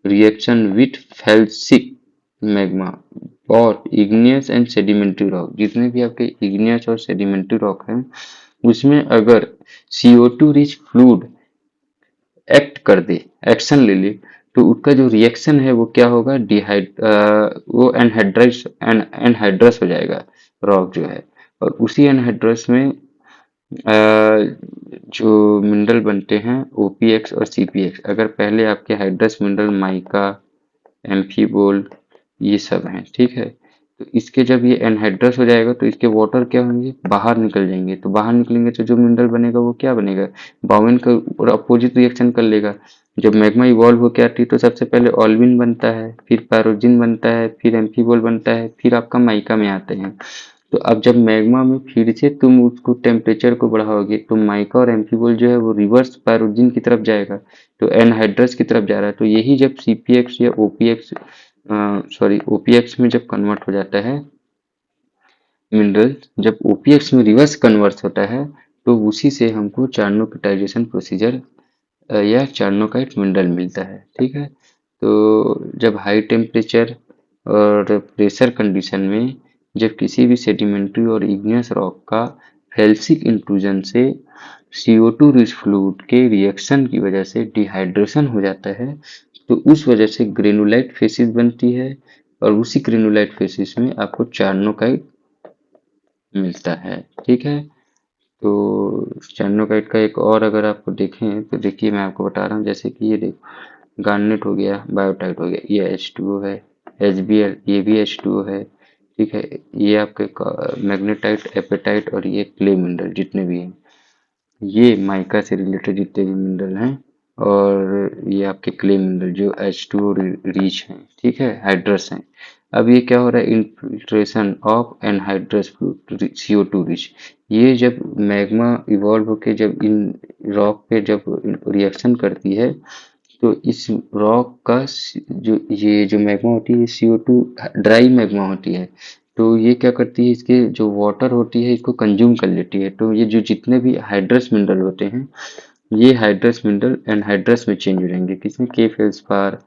reaction with felsic magma और इग्नियस एंड सेडिमेंट्री रॉक। जितने भी आपके इग्नियस और सेडिमेंट्री रॉक हैं उसमें अगर CO2 रिच फ्लूइड एक्ट कर दे, एक्शन ले ले, तो उसका जो रिएक्शन है वो क्या होगा, वो एनहाइड्रस हो जाएगा रॉक जो है। और उसी एनहाइड्रस में जो मिनरल बनते हैं OPX और CPX। अगर पहले आपके हाइड्रस मिनरल माइका, एम्फीबोल, ये सब हैं, ठीक है। तो इसके जब ये एनहाइड्रस हो जाएगा तो इसके वाटर क्या होंगे, बाहर निकल जाएंगे। तो बाहर निकलेंगे तो जो मिनरल बनेगा वो क्या बनेगा, बाउइन का अपोजिट रिएक्शन कर लेगा। जब मैग्मा इवॉल्व होकर आती है तो सबसे पहले ऑल्विन बनता है, फिर पैरोजिन बनता है, फिर एम्फीबोल बनता है, फिर आपका माइका में आते हैं। तो अब जब मैग्मा में फिर से तुम उसको टेम्परेचर को बढ़ाओगे तो माइका और एम्फीबोल जो है वो रिवर्स पैरोजिन की तरफ जाएगा, तो एनहाइड्रस की तरफ जा रहा है। तो यही जब CPX या OPX में जब कन्वर्ट हो जाता है मिनरल, जब OPX में रिवर्स कन्वर्ट होता है तो उसी से हमको चार्नोकिटाइजेशन प्रोसीजर या चार्नोकाइट मिनरल मिलता है। ठीक है, तो जब हाई टेम्परेचर और प्रेशर कंडीशन में जब किसी भी सेडिमेंट्री और इग्नियस रॉक का फेल्सिक इंट्रूजन से CO2 रिच फ्लूइड के रिएक्शन की वजह से डिहाइड्रेशन हो जाता है, तो उस वजह से ग्रेनुलाइट फेसिस बनती है और उसी ग्रेनुलाइट फेसिस में आपको चार्नोकाइट मिलता है। ठीक है, तो चार्नोकाइट का एक और अगर आपको देखें तो देखिए, मैं आपको बता रहा हूँ, जैसे कि ये देखो, गार्नेट हो गया, बायोटाइट हो गया, ये H2O है, HBl ये भी H2O है। ठीक है, ये आपके मैग्नेटाइट, एपेटाइट और ये क्ले मिनरल जितने भी हैं, ये माइका से रिलेटेड जितने भी मिनरल हैं, और ये आपके क्ले मिनरल जो H2O रिच हैं, ठीक है, हाइड्रस हैं। अब ये क्या हो रहा है, infiltration of anhydrous fluid CO2 rich. ये जब मैग्मा इवॉल्व होके जब इन रॉक पे जब रिएक्शन करती है तो इस रॉक का ये जो मैग्मा होती है CO2 ड्राई मैग्मा होती है, तो ये क्या करती है, इसके जो वाटर होती है इसको कंज्यूम कर लेती है। तो ये जो जितने भी हाइड्रस मिनरल होते हैं, ये हाइड्रस मिनरल एनहाइड्रस में चेंज हो जाएंगे, किसमें, के फेल्सपार,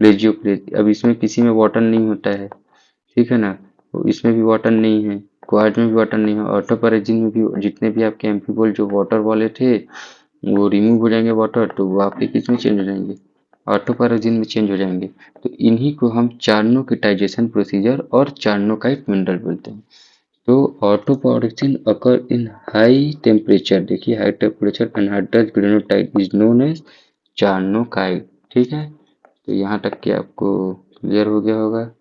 प्लेजियोक्लेज। अब इसमें किसी में वाटर नहीं होता है, ठीक है ना, तो इसमें भी वाटर नहीं है, क्वार्ट में भी वाटर नहीं है, ऑटोपैरेजिन में भी जितने भी आपके एम्फीबोल जो वाटर वाले थे वो रिमूव हो जाएंगे वाटर, तो वो आपके किस में चेंज हो जाएंगे, ऑटोपैरेजिन में चेंज हो जाएंगे। तो इन्हीं को हम चार्नोकिटाइजेशन प्रोसीजर और चार्नोकाइट मिनरल बोलते हैं। तो orthopyroxene occur in high temperature, देखिए high temperature anhydrous granulite is known as charnockite. ठीक है, तो यहाँ तक के आपको क्लियर हो गया होगा।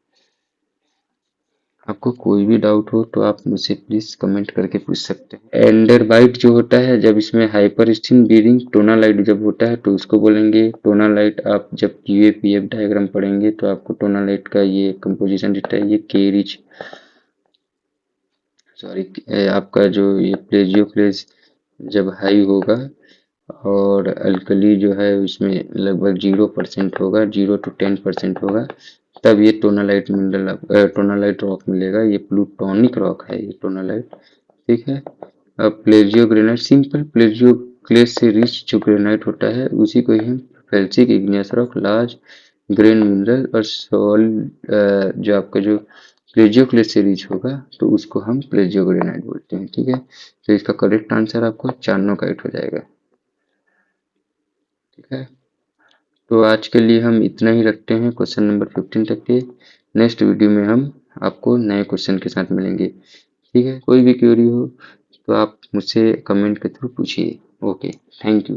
आपको कोई भी डाउट हो तो आप मुझसे प्लीज कमेंट करके पूछ सकते हैं। एंडरबाइट जो होता है, जब इसमें हाइपर स्टीन बीरिंग टोनालाइट जब होता है तो उसको बोलेंगे टोनालाइट। आप जब QAPF डायग्राम पढ़ेंगे तो आपको टोनालाइट का ये कंपोजिशन दिखता है, ये के रिच, सॉरी, आपका जो ये प्लेजियोक्लेस जब हाई होगा और अल्कली जो है उसमें लगभग 0% होगा, 0 to 10% होगा, तब ये टोनालाइट मिनरल टोनालाइट रॉक मिलेगा। ये प्लूटोनिक रॉक है ये टोनालाइट। ठीक है, अब प्लेजियो ग्रेनाइट, सिंपल प्लेजियोक्लेस से रिच जो ग्रेनाइट होता है उसी को ही हम felsic igneous rock, large grain mineral और सॉलिड जो आपका जो प्लेजियोक्लेस से रिच होगा तो उसको हम प्लेजियो ग्रेनाइट बोलते हैं। ठीक है, तो इसका करेक्ट आंसर आपको चार्नोकाइट हो जाएगा। ठीक है, तो आज के लिए हम इतना ही रखते हैं, क्वेश्चन नंबर 15 तक के। नेक्स्ट वीडियो में हम आपको नए क्वेश्चन के साथ मिलेंगे। ठीक है, कोई भी क्वेरी हो तो आप मुझसे कमेंट के थ्रू पूछिए। Okay, thank you.